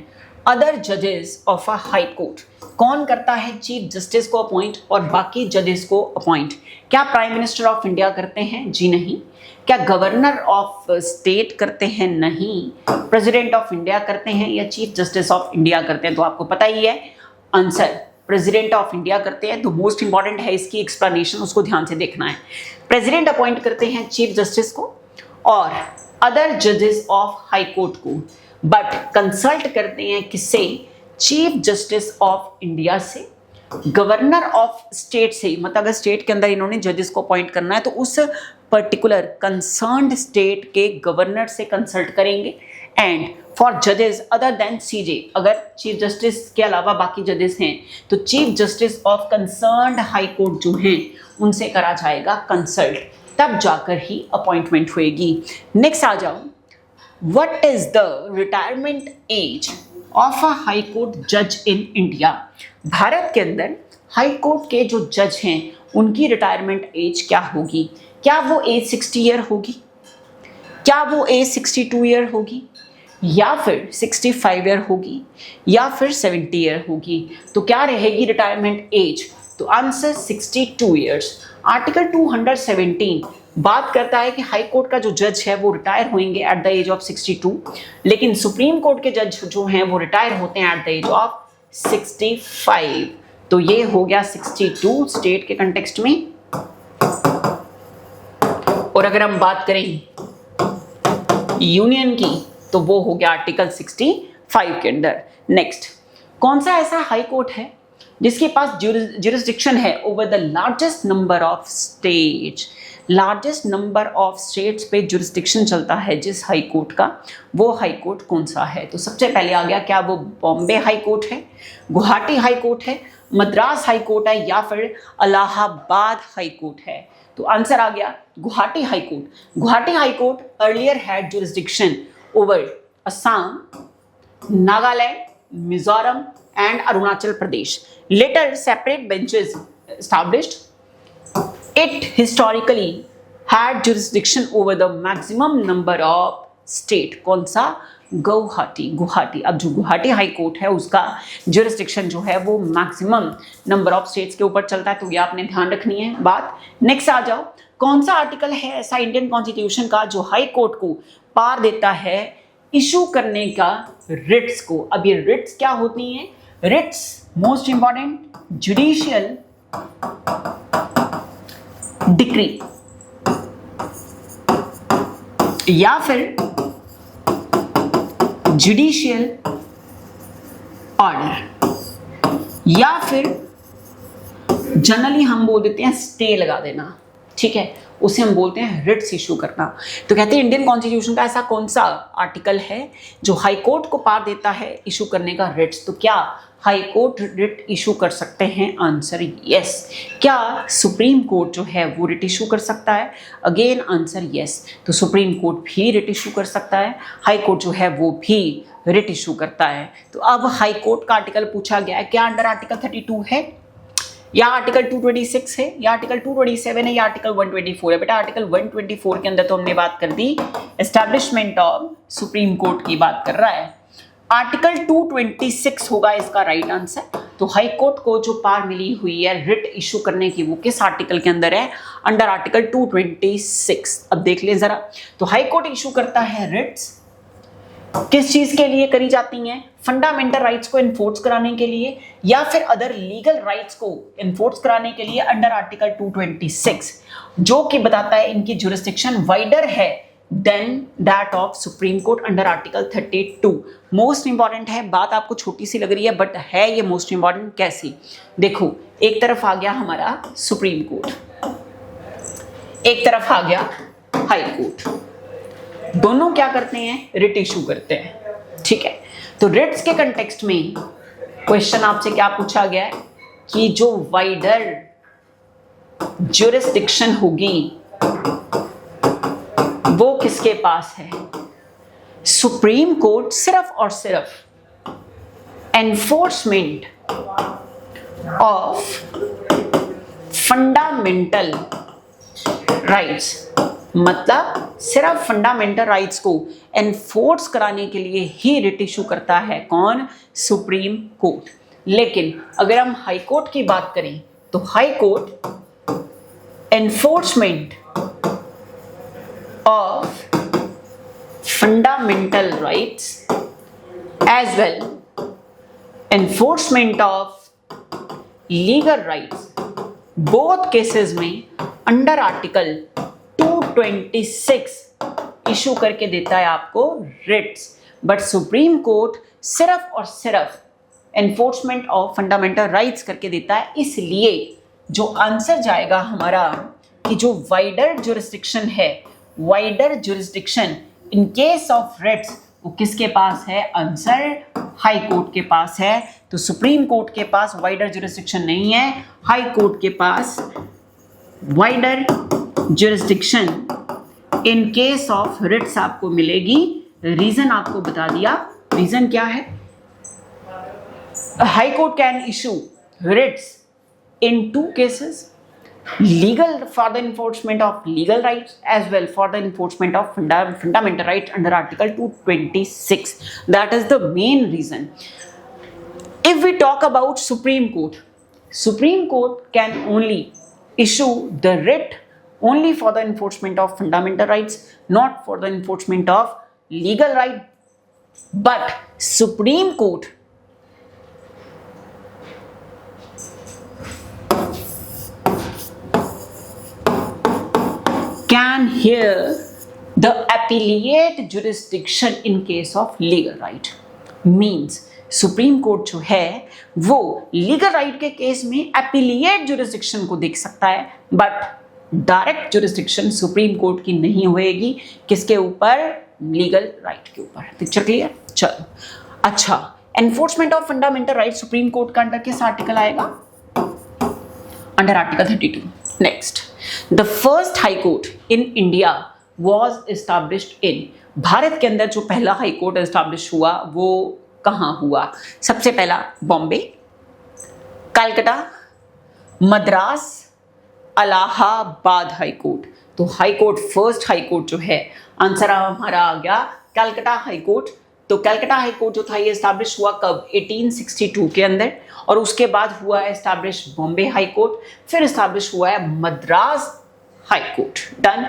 Speaker 1: other जजेस ऑफ अ हाई कोर्ट। कौन करता है चीफ जस्टिस को अपॉइंट और बाकी जजेस को अपॉइंट? क्या प्राइम मिनिस्टर ऑफ इंडिया करते हैं? जी नहीं। क्या गवर्नर ऑफ स्टेट करते हैं? नहीं। प्रेसिडेंट ऑफ इंडिया करते हैं या चीफ जस्टिस ऑफ इंडिया करते हैं? तो आपको पता ही है आंसर, प्रेसिडेंट ऑफ इंडिया करते हैं। तो मोस्ट इंपॉर्टेंट है इसकी एक्सप्लेनेशन, उसको ध्यान से देखना है। प्रेसिडेंट अपॉइंट करते हैं चीफ जस्टिस को और अदर जजेस ऑफ हाई कोर्ट को, बट कंसल्ट करते हैं किससे, चीफ जस्टिस ऑफ इंडिया से, गवर्नर ऑफ स्टेट से। मतलब अगर स्टेट के अंदर इन्होंने जजेस को अपॉइंट करना है तो उस पर्टिकुलर कंसर्न्ड स्टेट के गवर्नर से कंसल्ट करेंगे। एंड फॉर जजेस अदर देन सीजे, अगर चीफ जस्टिस के अलावा बाकी जजेस हैं तो chief justice of concerned high court जो हैं उनसे करा जाएगा कंसल्ट, तब जाकर ही अपॉइंटमेंट होएगी। नेक्स्ट आ जाओ, What is the retirement age of a high court judge in India? Bharat के अंदर हाई कोर्ट के जो जज हैं उनकी रिटायरमेंट एज क्या होगी? क्या वो एज 60 ईयर होगी, क्या वो एज 62 ईयर होगी, या फिर 65 ईयर होगी, या फिर 70 ईयर होगी? तो क्या रहेगी रिटायरमेंट एज? तो आंसर 62 ईयर्स। आर्टिकल 217 बात करता है कि हाई कोर्ट का जो जज है वो रिटायर होंगे एट द एज ऑफ 62, लेकिन सुप्रीम कोर्ट के जज जो हैं वो रिटायर होते हैं एट द एज ऑफ 65। तो ये हो गया 62 स्टेट के कंटेक्स्ट में। और अगर हम बात करें यूनियन की तो वो हो गया आर्टिकल 65 के अंदर। नेक्स्ट, कौन सा ऐसा हाई कोर्ट है जिसके पास जुरिस्डिक्शन है over the largest number of states? Largest number of states पे जुरिस्डिक्शन चलता है जिस हाई कोर्ट का, वो हाई कोर्ट कौन सा है? तो सबसे पहले आ गया, क्या वो बॉम्बे हाई कोर्ट है, गुवाहाटी हाई कोर्ट है, मद्रास हाई कोर्ट है, या फिर इलाहाबाद हाई कोर्ट है? तो आंसर आ गया Guwahati high court. Guwahati high court earlier had jurisdiction over Assam, Nagaland, Mizoram and Arunachal Pradesh. Later separate benches established. It historically had jurisdiction over the maximum number of state. कौन सा? गुवाहाटी। गुवाहाटी। अब जो गुवाहाटी हाई कोर्ट है उसका जुरिस्डिक्शन जो है वो मैक्सिमम नंबर ऑफ स्टेट्स के ऊपर चलता है, तो ये आपने ध्यान रखनी है बात। नेक्स्ट आ जाओ, कौन सा आर्टिकल है ऐसा इंडियन कॉन्स्टिट्यूशन का जो हाई कोर्ट को पार देता है इशू करने का रिट्स को? अब ये रिट्स क्या होती हैं? Writs most important judicial decree या फिर जुडिशियल ऑर्डर, या फिर जनरली हम बोल देते हैं स्टे लगा देना, ठीक है, उसे हम बोलते हैं रिट्स इशू करना। तो कहते हैं इंडियन कॉन्स्टिट्यूशन का ऐसा कौन सा आर्टिकल है जो हाई कोर्ट को पार देता है इशू करने का रिट्स? तो क्या हाई कोर्ट रिट इशू कर सकते हैं? Answer yes. क्या सुप्रीम कोर्ट जो है वो रिट इशू कर सकता है? Again answer yes. तो सुप्रीम कोर्ट भी रिट इशू कर सकता है, हाई कोर्ट जो है वो भी रिट इशू करता है। तो अब हाई कोर्ट का आर्टिकल पूछा गया है, क्या अंडर आर्टिकल 32 है, या आर्टिकल 226 है, या आर्टिकल 227 है, या आर्टिकल 124 है? बेटा आर्टिकल 124 के अंदर तो हमने बात कर दी एस्टैब्लिशमेंट ऑफ सुप्रीम कोर्ट की बात कर रहा है। आर्टिकल 226 होगा इसका राइट आंसर। तो हाई कोर्ट को जो पार मिली हुई है रिट इशू करने की वो किस आर्टिकल के अंदर है? Under article 226। अब देख ले जरा, तो हाई कोर्ट इशू करता है रिट्स किस चीज के लिए करी जाती हैं? फंडामेंटल राइट्स को इन्फोर्स कराने के लिए या फिर अदर लीगल राइट्स को इन्फोर्स कराने के लिए अंडर आर्टिकल 226, जो कि बताता है इनकी जुरिस्डिक्शन वाइडर है than that of supreme court under article 32। मोस्ट इंपॉर्टेंट है, बात आपको छोटी सी लग रही है बट है ये मोस्ट इंपॉर्टेंट। कैसी? देखो, एक तरफ आ गया हमारा सुप्रीम कोर्ट, एक तरफ आ गया हाई कोर्ट। दोनों क्या करते हैं? रिट इशू करते हैं, ठीक है। तो रिट्स के कंटेक्स्ट में क्वेश्चन आपसे क्या पूछा गया है कि जो वाइडर ज्यूरिसडिक्शन होगी वो किसके पास है? सुप्रीम कोर्ट सिर्फ और सिर्फ एनफोर्समेंट ऑफ फंडामेंटल राइट्स, मतलब सिर्फ फंडामेंटल राइट्स को एनफोर्स कराने के लिए ही रिट इशू करता है कौन? Supreme court. लेकिन अगर हम हाई कोर्ट की बात करें तो high court enforcement of fundamental rights as well enforcement of legal rights, both cases में अंडर आर्टिकल 226 इशू करके देता है आपको रिट्स। बट सुप्रीम कोर्ट सिर्फ और सिर्फ एनफोर्समेंट ऑफ फंडामेंटल राइट्स करके देता है। इसलिए जो आंसर जाएगा हमारा कि जो वाइडर ज्यूरिसडिक्शन है, wider jurisdiction in case of writs, वो किसके पास है? आंसर हाई कोर्ट के पास है। तो सुप्रीम कोर्ट के पास वाइडर ज्यूरिसडिक्शन नहीं है, हाई कोर्ट के पास wider jurisdiction in case of writs आपको मिलेगी। रीजन आपको बता दिया। रीजन क्या है? High court can issue writs in two cases, legal for the enforcement of legal rights as well for the enforcement of fundamental right under article 226. That is the main reason. If we talk about Supreme Court can only issue the writ only for the enforcement of fundamental rights, not for the enforcement of legal right. But Supreme Court can hear the appellate jurisdiction in case of legal right. Means supreme court जो है वो legal right के case में appellate jurisdiction को देख सकता है, but direct jurisdiction supreme court की नहीं होएगी। किसके ऊपर? लीगल राइट के ऊपर। Picture clear? चलो, अच्छा, enforcement of fundamental right supreme court का अंडर किस आर्टिकल आएगा? Under article 32। Next, the first high court in India was established in, Bharat के अंदर जो पहला हाई कोर्ट एस्टैब्लिश हुआ वो कहाँ हुआ? सबसे पहला बॉम्बे, कलकत्ता, मद्रास, इलाहाबाद हाई कोर्ट। तो high court, first high court जो है, आंसर हमारा आ गया कलकत्ता हाई कोर्ट। तो कलकत्ता हाई कोर्ट जो था ये एस्टैब्लिश हुआ कब? 1862 के अंदर। और उसके बाद हुआ है एस्टैब्लिश बॉम्बे हाई कोर्ट, फिर एस्टैब्लिश हुआ है Madras high court. Done.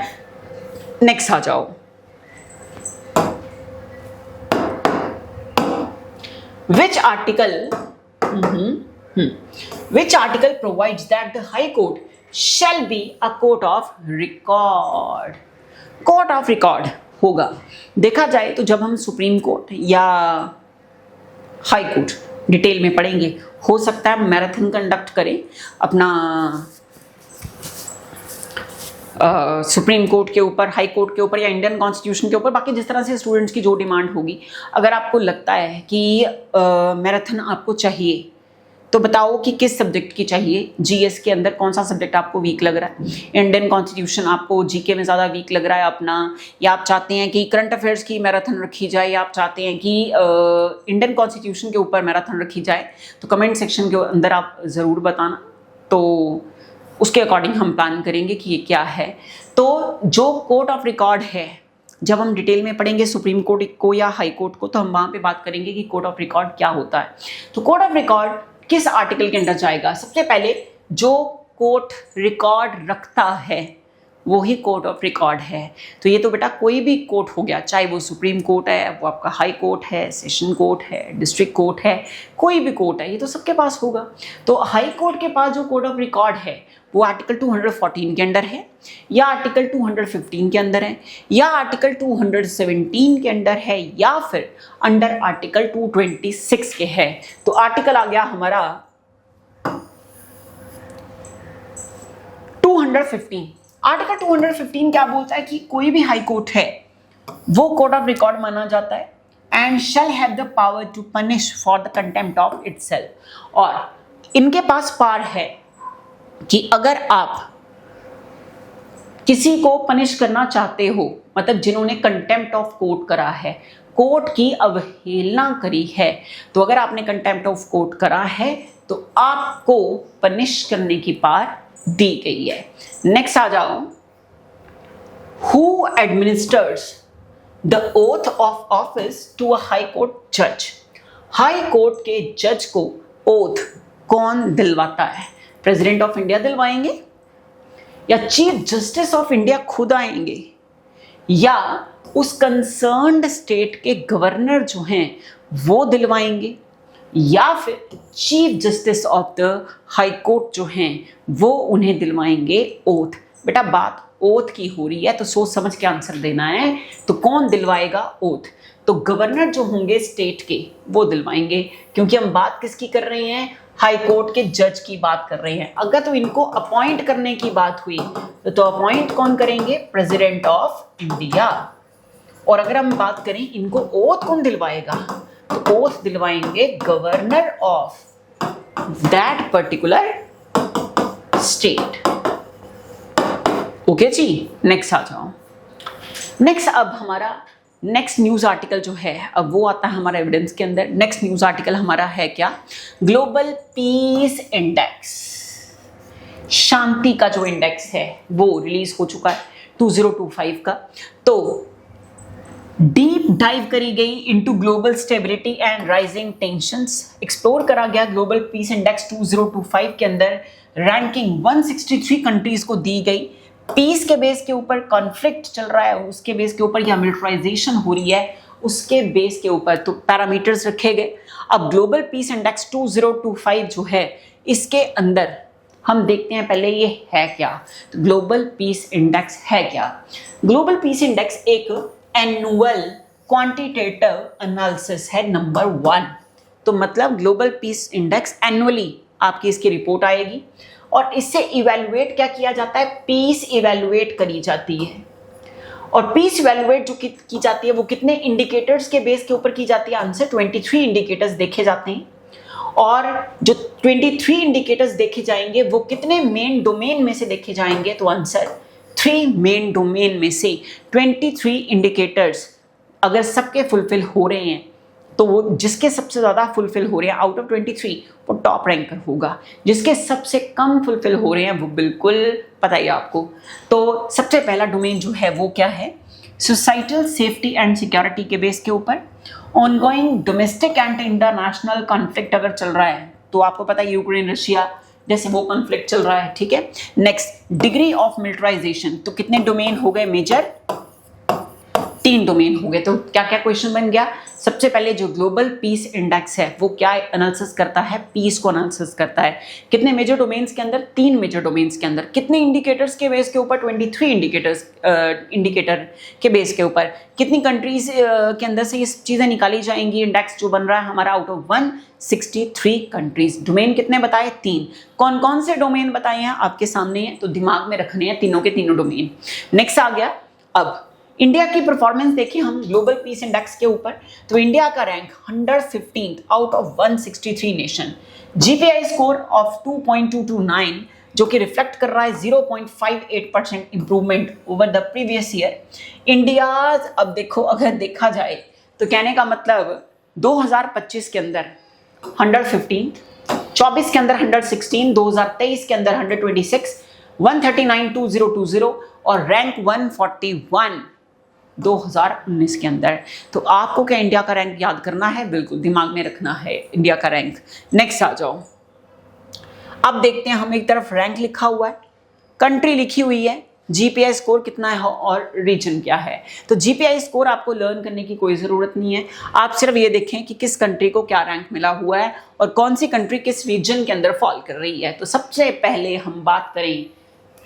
Speaker 1: Next आ जाओ, which article provides that the high court shall be a court of record? Court of record होगा। देखा जाए तो जब हम सुप्रीम कोर्ट या हाई कोर्ट डिटेल में पढ़ेंगे, हो सकता है मैराथन कंडक्ट करें अपना सुप्रीम कोर्ट के ऊपर, हाई कोर्ट के ऊपर या इंडियन कॉन्स्टिट्यूशन के ऊपर। बाकी जिस तरह से स्टूडेंट्स की जो डिमांड होगी, अगर आपको लगता है कि मैराथन आपको चाहिए तो बताओ कि किस सब्जेक्ट की चाहिए। जीएस के अंदर कौन सा सब्जेक्ट आपको वीक लग रहा है? इंडियन कॉन्स्टिट्यूशन आपको जीके में ज़्यादा वीक लग रहा है अपना, या आप चाहते हैं कि करंट अफेयर्स की मैराथन रखी जाए, या आप चाहते हैं कि इंडियन कॉन्स्टिट्यूशन के ऊपर मैराथन रखी जाए? तो कमेंट सेक्शन के अंदर आप ज़रूर बताना, तो उसके अकॉर्डिंग हम प्लान करेंगे कि ये क्या है। तो जो कोर्ट ऑफ रिकॉर्ड है, जब हम डिटेल में पढ़ेंगे सुप्रीम कोर्ट को या हाई कोर्ट को, तो हम वहाँ पे बात करेंगे कि कोर्ट ऑफ रिकॉर्ड क्या होता है। तो कोर्ट ऑफ रिकॉर्ड किस आर्टिकल के अंदर जाएगा? सबसे पहले जो कोर्ट रिकॉर्ड रखता है वो ही कोर्ट ऑफ रिकॉर्ड है। तो ये तो बेटा कोई भी कोर्ट हो गया, चाहे वो सुप्रीम कोर्ट है, वो आपका हाई कोर्ट है, सेशन कोर्ट है, डिस्ट्रिक्ट कोर्ट है, कोई भी कोर्ट है, ये तो सबके पास होगा। तो हाई कोर्ट के पास जो कोर्ट ऑफ रिकॉर्ड है वो आर्टिकल 214 के अंदर है, या आर्टिकल 215 के अंदर है, या आर्टिकल 217 के अंदर है, या फिर अंडर आर्टिकल 226 के है। तो आर्टिकल आ गया हमारा 215। आर्टिकल 215 क्या बोलता है कि कोई भी हाई कोर्ट है वो कोर्ट ऑफ रिकॉर्ड माना जाता है and shall have the power to punish for the contempt of itself. और इनके पास पावर है कि अगर आप किसी को पनिश करना चाहते हो, मतलब जिन्होंने कंटेम्प्ट ऑफ कोर्ट करा है, कोर्ट की अवहेलना करी है, तो अगर आपने कंटेम्प्ट ऑफ कोर्ट करा है तो आपको पनिश करने की पावर दी गई है। नेक्स्ट आ जाओ, who administers the oath of office to a high court जज। हाई कोर्ट के जज को ओथ कौन दिलवाता है? प्रेसिडेंट ऑफ इंडिया दिलवाएंगे, या चीफ जस्टिस ऑफ इंडिया खुद आएंगे, या उस कंसर्न्ड स्टेट के गवर्नर जो हैं वो दिलवाएंगे, या फिर chief justice of the high court जो हैं वो उन्हें दिलवाएंगे ओथ। बेटा बात ओथ की हो रही है तो सोच समझ के आंसर देना है। तो कौन दिलवाएगा ओथ? तो गवर्नर जो होंगे स्टेट के वो दिलवाएंगे, क्योंकि हम बात किसकी कर रहे हैं? हाई कोर्ट के जज की बात कर रहे हैं। अगर तो इनको अपॉइंट करने की बात हुई तो अपॉइंट कौन करेंगे? President of India. और अगर हम बात करें इनको ओथ कौन दिलवाएगा, तो ओथ दिलवाएंगे governor of that particular state. Okay ji, next आ जाओ। नेक्स्ट अब हमारा नेक्स्ट न्यूज आर्टिकल जो है अब वो आता है हमारा एविडेंस के अंदर। नेक्स्ट न्यूज आर्टिकल हमारा है क्या? Global peace index. शांति का जो इंडेक्स है वो रिलीज हो चुका है 2025 का। तो डीप डाइव करी गई into global stability and rising tensions. Explore करा गया ग्लोबल पीस इंडेक्स 2025 के अंदर। रैंकिंग 163 कंट्रीज को दी गई। पीस के बेस के ऊपर कॉन्फ्लिक्ट चल रहा है उसके बेस के ऊपर, या मिलिटराइजेशन हो रही है उसके बेस के ऊपर, तो पैरामीटर्स रखे गए। अब ग्लोबल पीस इंडेक्स 2025 जो है इसके अंदर हम देखते हैं पहले ये है क्या। तो ग्लोबल पीस इंडेक्स है क्या? ग्लोबल पीस इंडेक्स एक एनुअल क्वांटिटेटिव एनालिसिस है, नंबर 1। तो मतलब ग्लोबल पीस इंडेक्स एनुअली आपकी इसकी रिपोर्ट आएगी और इससे इवैल्यूएट क्या किया जाता है? पीस इवैल्यूएट करी जाती है। और पीस इवैल्यूएट जो की जाती है वो कितने इंडिकेटर्स के बेस के ऊपर की जाती है? आंसर 23 इंडिकेटर्स देखे जाते हैं। और जो 23 इंडिकेटर्स देखे जाएंगे वो कितने मेन डोमेन में से देखे जाएंगे? तो आंसर 3 मेन डोमेन में से 23 इंडिकेटर्स अगर सबके फुलफिल हो रहे हैं तो वो जिसके सबसे ज़्यादा फुलफिल हो रहे हैं आउट ऑफ 23 वो टॉप रैंकर होगा। जिसके सबसे कम फुलफिल हो रहे हैं वो बिल्कुल पता ही आपको। तो सबसे पहला डोमेन जो है वो क्या है? सोसाइटल सेफ्टी एंड सिक्योरिटी के बेस के ऊपर। Ongoing domestic and international conflict अगर चल रहा है तो आपको पता है यूक्रेन रशिया जैसे वो कॉन्फ्लिक्ट चल रहा है, ठीक है। Next degree of militarisation. तो कितने डोमेन हो गए मेजर? 3 डोमेन हो गए। तो क्या क्या क्वेश्चन बन गया? सबसे पहले जो ग्लोबल पीस इंडेक्स है वो क्या एनालिसिस करता है? पीस को एनालिसिस करता है। कितने मेजर डोमेन्स के अंदर? 3 मेजर डोमेन्स के अंदर। कितने इंडिकेटर्स के बेस के ऊपर? 23 इंडिकेटर के बेस के ऊपर। कितनी कंट्रीज के अंदर से ये चीज़ें निकाली जाएंगी? इंडेक्स जो बन रहा है हमारा आउट ऑफ 163 कंट्रीज। डोमेन कितने बताए? 3। कौन कौन से डोमेन बताए हैं आपके सामने है, तो दिमाग में रखने हैं तीनों के तीनों डोमेन। नेक्स्ट आ गया अब इंडिया की परफॉर्मेंस देखिए हम ग्लोबल पीस इंडेक्स के ऊपर। तो इंडिया का rank 115th out of 163 nation. GPI score of 2.229 जो कि रिफ्लेक्ट कर रहा है 0.58% improvement over the previous year. India अब देखो अगर देखा जाए तो कहने का मतलब 2025 के अंदर 115, 24 के अंदर 116, 2023 के अंदर 126, 139 और रैंक 141 2019 के अंदर। तो आपको क्या इंडिया का रैंक याद करना है? बिल्कुल दिमाग में रखना है इंडिया का रैंक। नेक्स्ट आ जाओ, अब देखते हैं हम एक तरफ रैंक लिखा हुआ है, कंट्री लिखी हुई है, जीपीआई स्कोर कितना है और रीजन क्या है। तो जीपीआई स्कोर आपको लर्न करने की कोई ज़रूरत नहीं है, आप सिर्फ ये देखें कि किस कंट्री को क्या रैंक मिला हुआ है और कौन सी कंट्री किस रीजन के अंदर फॉल कर रही है। तो सबसे पहले हम बात करें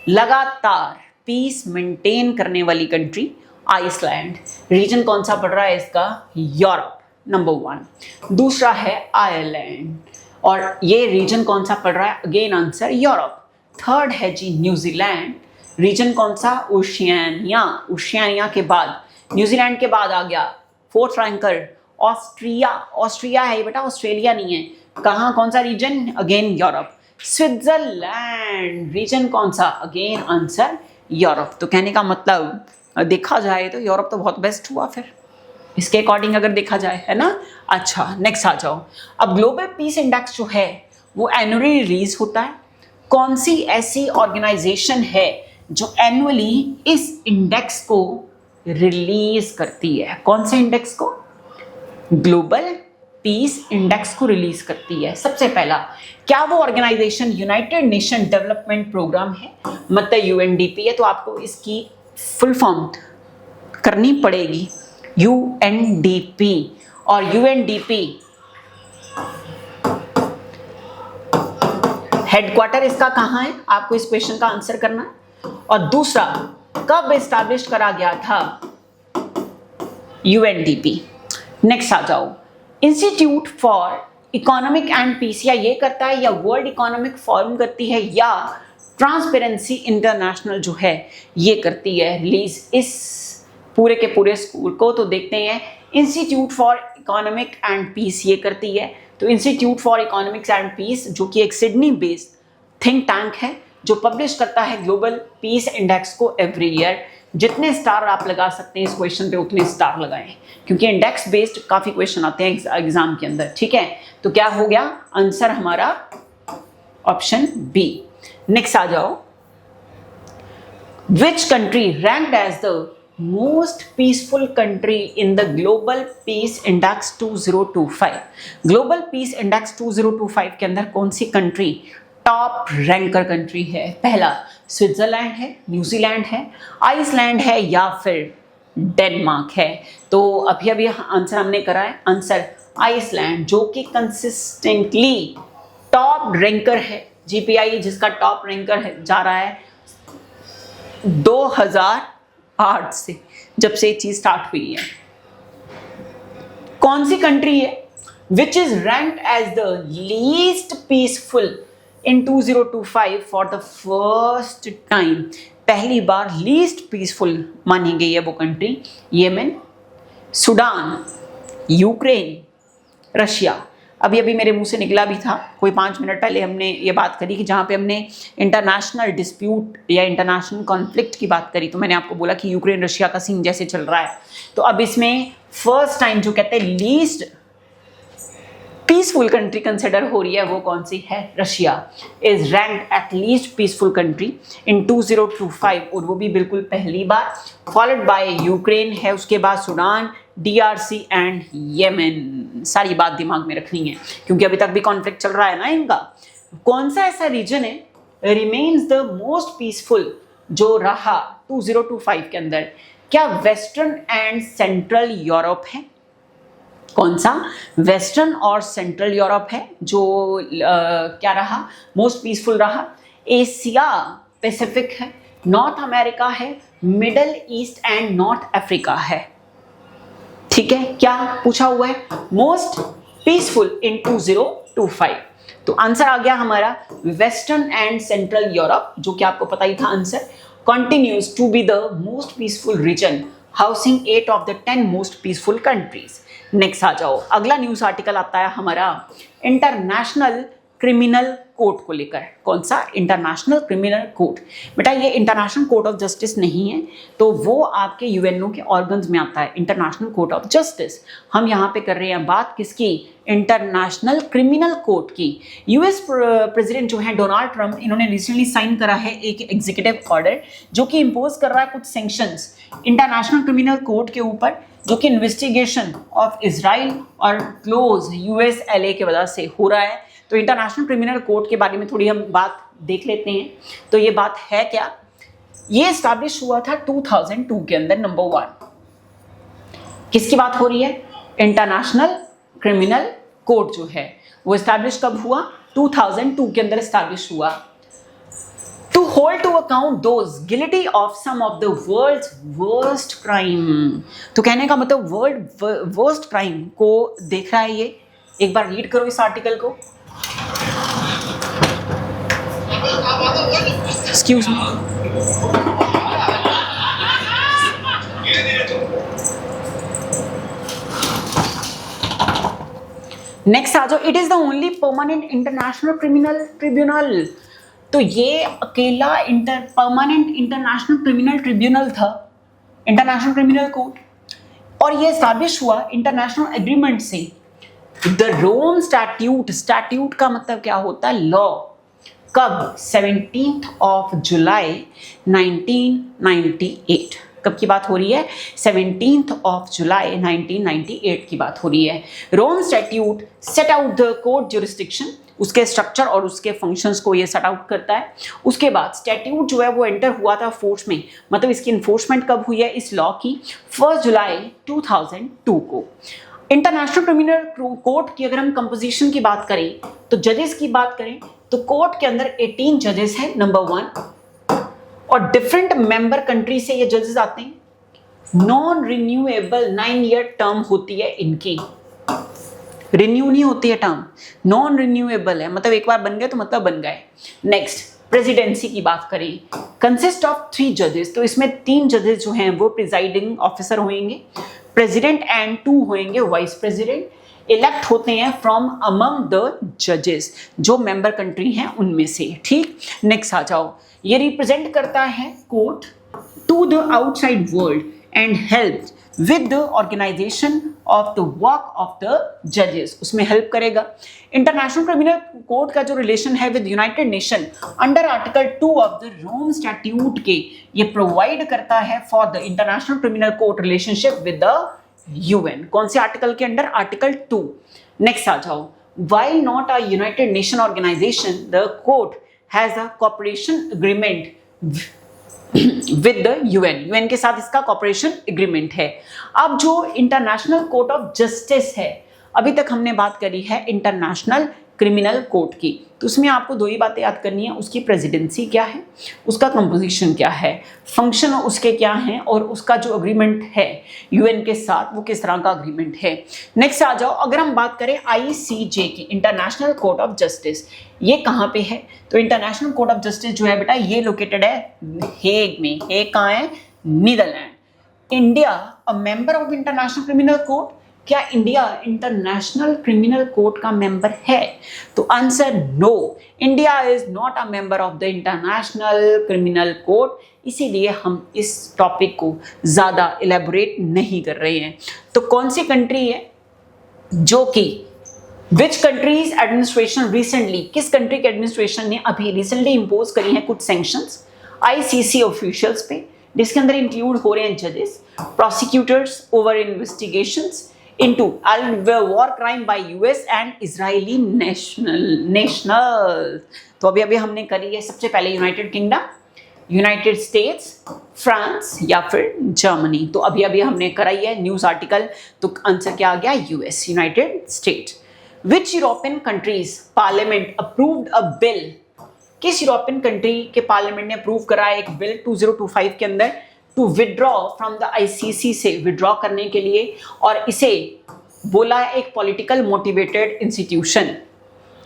Speaker 1: लगातार पीस मेंटेन करने वाली कंट्री आइसलैंड। रीजन कौन सा पड़ रहा है इसका, यूरोप, नंबर 1। दूसरा है आयरलैंड और ये रीजन कौन सा पड़ रहा है, अगेन आंसर यूरोप। थर्ड है जी न्यूजीलैंड, रीजन कौन सा, ओशियानिया। ओशियानिया के बाद न्यूजीलैंड के बाद आ गया फोर्थ रैंकर ऑस्ट्रिया। ऑस्ट्रिया है बेटा, ऑस्ट्रेलिया नहीं है। कहाँ, कौन सा region, again Europe. Switzerland, region कौन सा, अगेन आंसर यूरोप। तो कहने का मतलब देखा जाए तो यूरोप तो बहुत बेस्ट हुआ फिर इसके अकॉर्डिंग अगर देखा जाए, है ना। अच्छा नेक्स्ट आ जाओ। अब ग्लोबल पीस इंडेक्स जो है वो एनुअली रिलीज होता है। कौन सी ऐसी ऑर्गेनाइजेशन है जो एनुअली इस इंडेक्स को रिलीज करती है, कौन से इंडेक्स को, ग्लोबल पीस इंडेक्स को रिलीज करती है। सबसे पहला, क्या वो organisation United Nation development programme है, मतलब यूएनडीपी है। तो आपको इसकी फुल फॉर्म करनी पड़ेगी यूएनडीपी। और यूएनडीपी हेडक्वार्टर इसका कहाँ है, आपको इस क्वेश्चन का आंसर करना है। और दूसरा, कब एस्टैब्लिश करा गया था यूएनडीपी। नेक्स्ट आ जाओ, institute for economic and peace, या ये करता है या वर्ल्ड इकोनॉमिक फोरम करती है या ट्रांसपेरेंसी इंटरनेशनल जो है ये करती है रिलीज इस पूरे के पूरे स्कूल को। तो देखते हैं, institute for economic and peace ये करती है। तो institute for economics and peace जो कि एक सिडनी बेस्ड थिंक टैंक है जो पब्लिश करता है ग्लोबल पीस इंडेक्स को एवरी ईयर। जितने स्टार आप लगा सकते हैं इस क्वेश्चन पे उतने स्टार लगाएं, क्योंकि इंडेक्स बेस्ड काफ़ी क्वेश्चन आते हैं एग्जाम के अंदर, ठीक है। तो क्या हो गया आंसर हमारा ऑप्शन बी। नेक्स्ट आ जाओ, which country ranked as the most peaceful country in the global peace index 2025। Global peace index 2025 के अंदर कौन सी कंट्री टॉप रैंकर कंट्री है। पहला स्विट्जरलैंड है, न्यूजीलैंड है, आइसलैंड है या फिर डेनमार्क है। तो अभी अभी आंसर हमने करा है, आंसर आइसलैंड जो कि कंसिस्टेंटली टॉप रैंकर है। जीपीआई जिसका टॉप रैंकर है जा रहा है 2008 से, जब से ये चीज स्टार्ट हुई है। कौन सी कंट्री है which is ranked as the least peaceful in 2025 for the first time. पहली बार लीस्ट पीसफुल मानी गई है वो country, Yemen, Sudan, Ukraine, Russia. अभी अभी मेरे मुंह से निकला भी था, कोई 5 मिनट पहले हमने ये बात करी कि जहाँ पे हमने इंटरनेशनल डिस्प्यूट या इंटरनेशनल कॉन्फ्लिक्ट की बात करी, तो मैंने आपको बोला कि यूक्रेन रशिया का सीन जैसे चल रहा है। तो अब इसमें फर्स्ट टाइम जो कहते हैं लीस्ट पीसफुल कंट्री कंसिडर हो रही है वो कौन सी है, Russia is ranked at least peaceful country इन 2025 और वो भी बिल्कुल पहली बार, फॉलोड बाय यूक्रेन है, उसके बाद सूडान, डीआरसी एंड येमेन। सारी बात दिमाग में रखनी है क्योंकि अभी तक भी कॉन्फ्लिक्ट चल रहा है ना इनका। कौन सा ऐसा रीजन है रिमेन्स द मोस्ट पीसफुल जो रहा 2025 के अंदर, क्या वेस्टर्न एंड सेंट्रल यूरोप है। कौन सा, वेस्टर्न और सेंट्रल यूरोप है जो क्या रहा मोस्ट पीसफुल रहा। एशिया पैसिफिक है, नॉर्थ अमेरिका है, middle east and north Africa है। ठीक है, क्या पूछा हुआ है, मोस्ट पीसफुल इन 2025। तो आंसर आ गया हमारा वेस्टर्न एंड सेंट्रल यूरोप, जो कि आपको पता ही था answer. Continues to be the most peaceful region, housing 8 of the 10 most peaceful countries. Next आ जाओ, अगला न्यूज आर्टिकल आता है हमारा इंटरनेशनल क्रिमिनल कोर्ट को लेकर। कौन सा, इंटरनेशनल क्रिमिनल कोर्ट। बेटा ये इंटरनेशनल कोर्ट ऑफ जस्टिस नहीं है, तो वो आपके यूएनओ के ऑर्गन्स में आता है, इंटरनेशनल कोर्ट ऑफ जस्टिस। हम यहाँ पे कर रहे हैं बात किसकी, इंटरनेशनल क्रिमिनल कोर्ट की। यूएस प्रेसिडेंट जो है डोनाल्ड ट्रंप, इन्होंने रिसेंटली साइन करा है एक एग्जीक्यूटिव ऑर्डर जो कि इम्पोज कर रहा है कुछ सैंक्शंस इंटरनेशनल क्रिमिनल कोर्ट के ऊपर, जो कि इन्वेस्टिगेशन ऑफ इजराइल और क्लोज यूएसएलए के वजह से हो रहा है। तो इंटरनेशनल क्रिमिनल कोर्ट के बारे में थोड़ी हम बात देख लेते हैं। तो ये बात है क्या, ये एस्टैब्लिश हुआ था 2002 के अंदर। नंबर 1 किसकी बात हो रही है? इंटरनेशनल क्रिमिनल कोर्ट जो है वो एस्टैब्लिश कब हुआ? 2002 के अंदर एस्टैब्लिश हुआ। To hold to account those guilty of some of the world's worst crime. तो कहने का मतलब वर्ल्ड वर्स्ट क्राइम को देख रहा है ये। एक बार रीड करो इस आर्टिकल को। Excuse me. नेक्स्ट आ जाओ। It is the only permanent international criminal tribunal. तो ये अकेला परमानेंट इंटरनेशनल क्रिमिनल ट्रिब्यूनल था, इंटरनेशनल क्रिमिनल कोर्ट, और ये एस्टैब्लिश हुआ इंटरनेशनल एग्रीमेंट से। द रोम स्टैट्यूट, स्टैट्यूट का मतलब क्या होता है? लॉ। कब? 17 ऑफ जुलाई 1998। कब की बात हो रही है? 17 ऑफ जुलाई 1998 की बात हो रही है। Rome statute set out the court jurisdiction, उसके स्ट्रक्चर और उसके फंक्शंस को ये सेट आउट करता है। उसके बाद स्टैट्यूट जो है वो एंटर हुआ था फोर्स में, मतलब इसकी इन्फोर्समेंट कब हुई है इस लॉ की? 1 जुलाई 2002 को। इंटरनेशनल क्रिमिनल कोर्ट की अगर हम कंपोजिशन की बात करें, तो जजेस की बात करें तो कोर्ट के अंदर 18 जजेस हैं, नंबर 1, और डिफरेंट मेंबर कंट्री से ये जजेस आते हैं। नॉन रिन्यूएबल 9 ईयर टर्म होती है इनकी, रिन्यू नहीं होती है टर्म, नॉन रिन्यूएबल है, मतलब एक बार बन गए तो मतलब बन गए। नेक्स्ट प्रेसिडेंसी की बात करें, कंसिस्ट ऑफ 3 जजेस, तो इसमें 3 जजेस जो हैं वो प्रिजाइडिंग ऑफिसर होंगे, प्रेसिडेंट एंड 2 होंगे वाइस प्रेसिडेंट। इलेक्ट होते हैं फ्रॉम अमंग द जजेस, जो मेंबर कंट्री हैं उनमें से। ठीक, नेक्स्ट आ जाओ। ये रिप्रेजेंट करता है court to the outside world and help with the organisation of the work of the जजेस, उसमें हेल्प करेगा। इंटरनेशनल क्रिमिनल कोर्ट का जो रिलेशन है with United Nation under article 2 of the Rome statute के, ये प्रोवाइड करता है for the international criminal court relationship with the UN. कौन से आर्टिकल के अंडर? आर्टिकल 2। नेक्स्ट आ जाओ। While not a United Nation organization, the court has a cooperation agreement with the UN. UN के साथ इसका cooperation agreement है। अब जो इंटरनेशनल कोर्ट ऑफ जस्टिस है, अभी तक हमने बात करी है इंटरनेशनल क्रिमिनल कोर्ट की, तो उसमें आपको 2 ही बातें याद करनी है। उसकी प्रेसिडेंसी क्या है, उसका कंपोजिशन क्या है, फंक्शन उसके क्या हैं, और उसका जो अग्रीमेंट है यूएन के साथ वो किस तरह का अग्रीमेंट है। नेक्स्ट आ जाओ। अगर हम बात करें आईसीजे की, इंटरनेशनल कोर्ट ऑफ जस्टिस, ये कहाँ पे है? तो इंटरनेशनल कोर्ट ऑफ जस्टिस जो है बेटा ये लोकेटेड है हेग में। हेग कहाँ है? Netherland. India a member of international criminal court, क्या इंडिया इंटरनेशनल क्रिमिनल कोर्ट का मेंबर है? तो answer no, India is not a member of the international criminal court, इसीलिए हम इस टॉपिक को ज़्यादा इलेबोरेट नहीं कर रहे हैं। तो कौन सी कंट्री है जो कि विच कंट्रीज एडमिनिस्ट्रेशन रिसेंटली, किस कंट्री के एडमिनिस्ट्रेशन ने अभी रिसेंटली इम्पोज करी हैं कुछ सैंक्शंस आईसीसी ऑफिशियल्स पे, जिसके अंदर इंक्लूड हो रहे हैं जजेस, prosecutors over investigations into war crime by US and Israeli nationals। तो अभी हमने करी है सबसे पहले United kingdom, United states, France या फिर जर्मनी। तो अभी हमने कराई है न्यूज़ आर्टिकल, तो आंसर क्या आ गया? US, United States. Which European countries parliament approved a bill, किस यूरोपियन कंट्री के पार्लियामेंट ने अप्रूव करा है एक बिल 2025 के अंदर to withdraw from the ICC, से विड्रॉ करने के लिए, और इसे बोला है एक पॉलिटिकल मोटिवेटेड इंस्टीट्यूशन।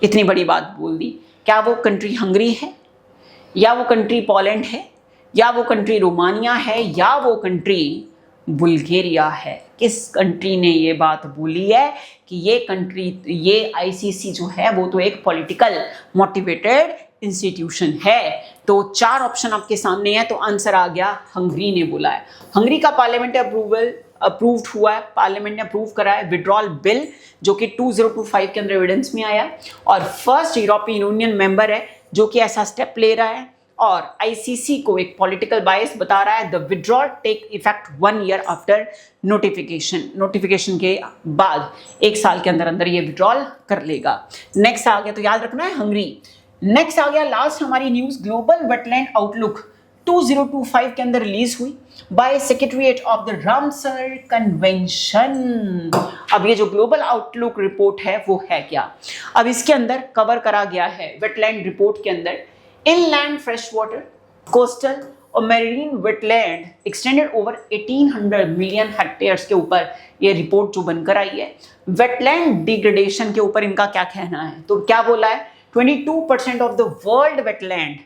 Speaker 1: इतनी बड़ी बात बोल दी। क्या वो कंट्री हंगरी है, या वो कंट्री पोलैंड है, या वो कंट्री रोमानिया है, या वो कंट्री बुल्गारिया है? किस कंट्री ने ये बात बोली है कि ये कंट्री, ये आईसीसी जो है वो तो एक पॉलिटिकल मोटिवेटेड इंस्टीट्यूशन है? तो 4 ऑप्शन आपके सामने है, तो आंसर आ गया हंगरी ने बोला है। हंगरी का पार्लियामेंट अप्रूव्ड हुआ है, पार्लियामेंट ने अप्रूव करा है विड्रॉल बिल, जो कि 2025 के अंदर एविडेंस में आया, और फर्स्ट यूरोपियन यूनियन मेंबर है जो कि ऐसा स्टेप ले रहा है, और आईसीसी को एक पॉलिटिकल बायस बता रहा है। The withdrawal take effect 1 year after notification के बाद 1 साल के अंदर अंदर ये विड्रॉल कर लेगा। नेक्स्ट आ गया, तो याद रखना है हंगरी। नेक्स्ट आ गया लास्ट हमारी न्यूज, ग्लोबल वेटलैंड आउटलुक 2025 के अंदर रिलीज हुई by secretariat of the Ramsar convention. अब ये जो ग्लोबल आउटलुक रिपोर्ट है वो है क्या? अब इसके अंदर कवर करा गया है वेटलैंड रिपोर्ट के अंदर इनलैंड फ्रेश वाटर, कोस्टल और marine wetland extended over 1800 million hectares के ऊपर ये रिपोर्ट जो बनकर आई है। वेटलैंड डिग्रेडेशन के ऊपर इनका क्या कहना है? तो क्या बोला है? 22% of the world wetland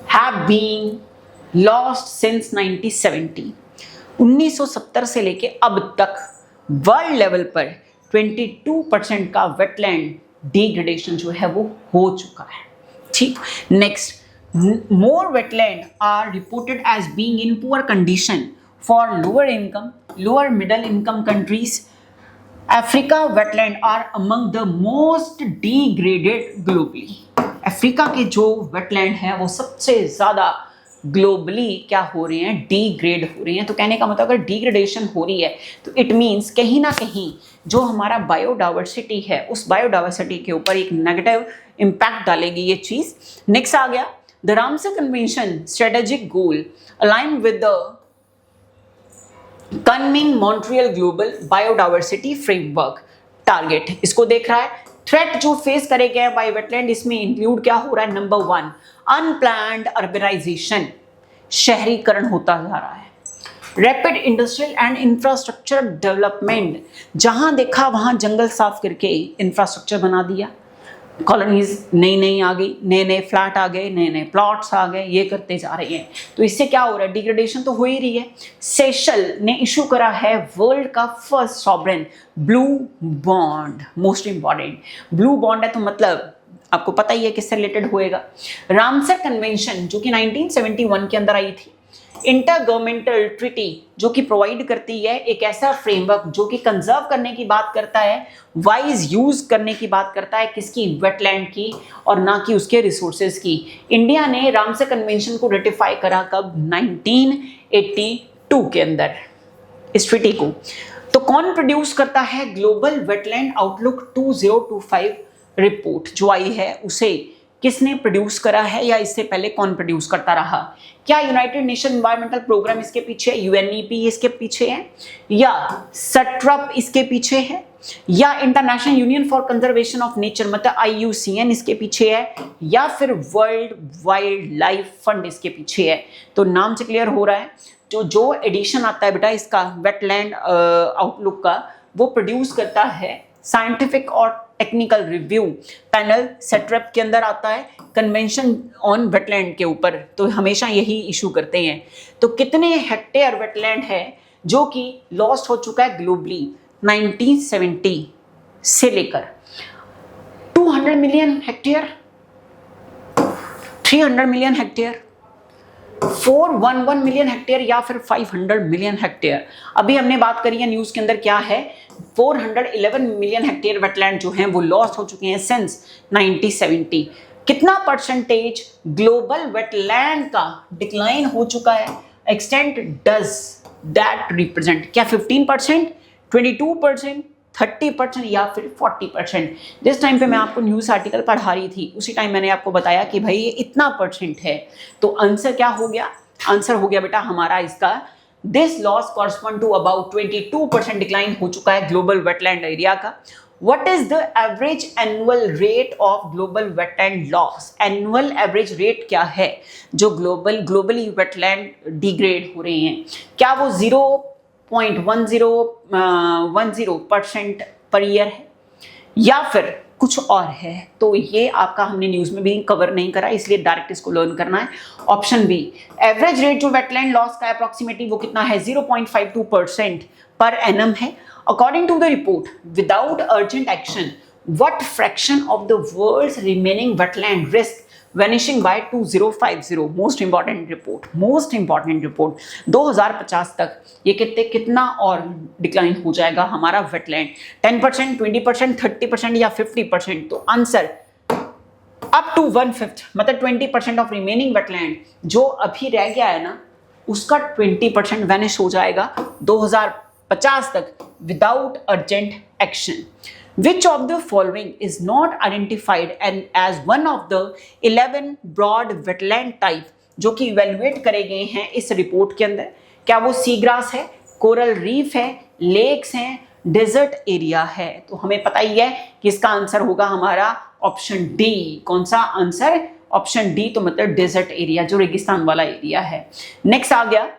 Speaker 1: have been lost since 1970। 1970 से लेके अब तक वर्ल्ड लेवल पर 22% का वेटलैंड डिग्रेडेशन जो है वो हो चुका है। ठीक, next, more wetland are reported as being in poor condition for lower middle income countries। Africa wetland are among the most degraded globally। Africa के जो वेटलैंड है वो सबसे ज़्यादा ग्लोबली क्या हो रहे हैं? डिग्रेड हो रही हैं। तो कहने का मतलब अगर डिग्रेडेशन हो रही है तो इट मीन्स कहीं ना कहीं जो हमारा बायोडाइवर्सिटी है उस बायोडाइवर्सिटी के ऊपर एक नेगेटिव इम्पैक्ट डालेगी ये चीज़। नेक्स्ट आ गया the Ramsar convention strategic goal align with the Kunming Montreal global biodiversity framework target. इसको देख रहा है थ्रेट जो फेस करे गए बाय वेटलैंड, इसमें इंक्लूड क्या हो रहा है? नंबर 1 अनप्लान्ड अर्बनाइजेशन, शहरीकरण होता जा रहा है। Rapid industrial and infrastructure development, जहां देखा वहां जंगल साफ करके इंफ्रास्ट्रक्चर बना दिया, कॉलोनीज नई आ गई, नए नए फ्लैट आ गए, नए नए प्लॉट्स आ गए, ये करते जा रहे हैं। तो इससे क्या हो रहा है? डिग्रेडेशन तो हो ही रही है। सेशल ने इशू करा है वर्ल्ड का first sovereign blue bond. Most important, blue bond है तो मतलब आपको पता ही है किससे रिलेटेड होएगा। रामसर कन्वेंशन जो कि 1971 के अंदर आई थी, इंटर गवर्नमेंटल ट्रीटी जो कि प्रोवाइड करती है एक ऐसा फ्रेमवर्क जो कि कंजर्व करने की बात करता है, वाइज यूज करने की बात करता है, किसकी? वेटलैंड की, और ना कि उसके रिसोर्सेज की। इंडिया ने रामसर कन्वेंशन को रेटिफाई करा कब? 1982 के अंदर इस ट्रीटी को। तो कौन प्रोड्यूस करता है? ग्लोबल वेटलैंड आउटलुक 2025 रिपोर्ट जो आई है उसे किसने प्रोड्यूस करा है, या इससे पहले कौन प्रोड्यूस करता रहा? क्या यूनाइटेड नेशन एनवायरमेंटल प्रोग्राम इसके पीछे है, यूएनईपी इसके पीछे है, या सट्रप इसके पीछे है, या international union for conservation of nature मतलब IUCN इसके पीछे है, या फिर वर्ल्ड वाइल्ड लाइफ फंड इसके पीछे है? तो नाम से क्लियर हो रहा है जो एडिशन आता है बेटा इसका वेटलैंड आउटलुक का, वो प्रोड्यूस करता है साइंटिफिक और टेक्निकल रिव्यू पैनल सेट्रेप के अंदर आता है कन्वेंशन ऑन वेटलैंड के ऊपर। तो हमेशा यही इशू करते हैं। तो कितने हेक्टेयर वेटलैंड है जो कि लॉस्ट हो चुका है ग्लोबली 1970 से लेकर? 200 million hectare, 300 million hectare, 411 million hectare, या फिर 500 मिलियन हेक्टेयर। अभी हमने बात करी है न्यूज़ के अंदर क्या है, 411 मिलियन हेक्टेयर वेटलैंड जो हैं वो लॉस्ट हो चुके हैं सिंस 1970। कितना परसेंटेज ग्लोबल वेटलैंड का डिक्लाइन हो चुका है? Extent does that represent? क्या 15%, 22%, 30% या फिर 40%? जिस टाइम पे मैं आपको न्यूज़ आर्टिकल पढ़ा रही थी उसी टाइम मैंने आपको बताया कि भाई ये इतना परसेंट है। तो आंसर क्या हो गया? आंसर हो गया बेटा हमारा इसका this loss correspond to about 22% decline हो चुका है ग्लोबल वेटलैंड एरिया का। What is the average annual rate of global wetland loss? Annual average rate क्या है जो ग्लोबली वेटलैंड डिग्रेड हो रहे हैं? क्या वो 0.10% पर ईयर है या फिर कुछ और है? तो ये आपका हमने न्यूज़ में भी कवर नहीं करा, इसलिए डायरेक्ट इसको लर्न करना है। ऑप्शन बी, एवरेज रेट जो वेटलैंड लॉस का अप्रॉक्सीमेटली वो कितना है? 0.52% पर एनम है। According to the report, without urgent action, what fraction of the world's remaining wetland risk vanishing by 2050? Most important report, most important report। 2050 तक ये कितना और डिक्लाइन हो जाएगा हमारा वेटलैंड? 10%, 20%, 30% या 50%? तो आंसर अप टू 1/5 मतलब 20% ऑफ रिमेनिंग वेटलैंड जो अभी रह गया है ना उसका 20% वैनिश हो जाएगा 2050 तक without urgent action. Which of the following is not identified and as one of the 11 broad wetland type जो कि इवेल्युएट करे गए हैं इस रिपोर्ट के अंदर, क्या वो सी ग्रास है, कोरल रीफ है, लेक्स हैं, डेजर्ट एरिया है? तो हमें पता ही है कि इसका आंसर होगा हमारा ऑप्शन डी। कौन सा आंसर? ऑप्शन डी, तो मतलब डेजर्ट एरिया, जो रेगिस्तान वाला एरिया है। नेक्स्ट आ गया,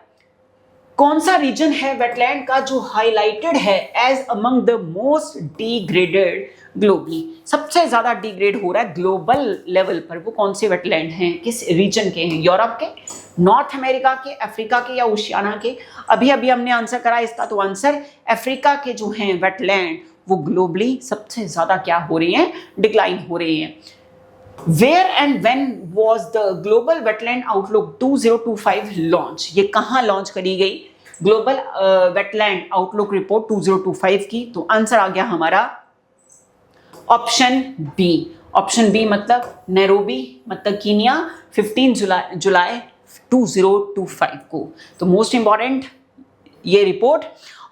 Speaker 1: कौन सा रीजन है वेटलैंड का जो हाईलाइटेड है as among the most degraded globally? सबसे ज्यादा डिग्रेड हो रहा है ग्लोबल लेवल पर, वो कौन से वेटलैंड हैं, किस रीजन के हैं? यूरोप के, नॉर्थ अमेरिका के, अफ्रीका के या ओशियाना के? अभी अभी हमने आंसर करा इसका, तो आंसर अफ्रीका के जो हैं वेटलैंड वो ग्लोबली सबसे ज्यादा क्या हो रही हैं? डिक्लाइन हो रही हैं। Where and when was the Global Wetland Outlook 2025 launch? ये कहाँ लॉन्च करी गई ग्लोबल वेटलैंड आउटलुक रिपोर्ट 2025 की? तो आंसर आ गया हमारा ऑप्शन बी। ऑप्शन बी मतलब नैरोबी, मतलब कीनिया, 15 जुलाई 2025 को। तो मोस्ट इंपॉर्टेंट ये रिपोर्ट,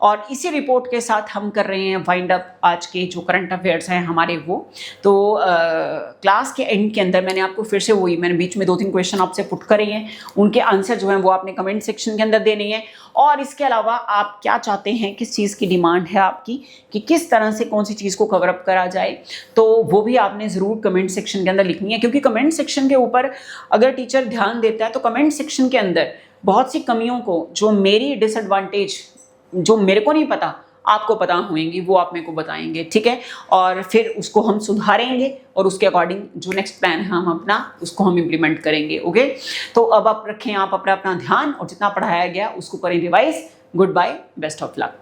Speaker 1: और इसी रिपोर्ट के साथ हम कर रहे हैं वाइंड अप आज के जो करंट अफेयर्स हैं हमारे वो। तो क्लास के एंड के अंदर मैंने आपको फिर से वही, मैंने बीच में 2-3 क्वेश्चन आपसे पुट करे हैं, उनके आंसर जो हैं वो आपने कमेंट सेक्शन के अंदर देने हैं। और इसके अलावा आप क्या चाहते हैं, किस चीज़ की डिमांड है आपकी, कि किस तरह से कौन सी चीज़ को कवर अप करा जाए, तो वो भी आपने ज़रूर कमेंट सेक्शन के अंदर लिखनी है। क्योंकि कमेंट सेक्शन के ऊपर अगर टीचर ध्यान देता है तो कमेंट सेक्शन के अंदर बहुत सी कमियों को, जो मेरी डिसएडवांटेज, जो मेरे को नहीं पता आपको पता होंगी, वो आप मेरे को बताएंगे, ठीक है? और फिर उसको हम सुधारेंगे और उसके अकॉर्डिंग जो नेक्स्ट प्लान है हम अपना उसको हम इम्प्लीमेंट करेंगे। ओके, तो अब आप रखें आप अपना ध्यान, और जितना पढ़ाया गया उसको करें revise. Goodbye, best of luck.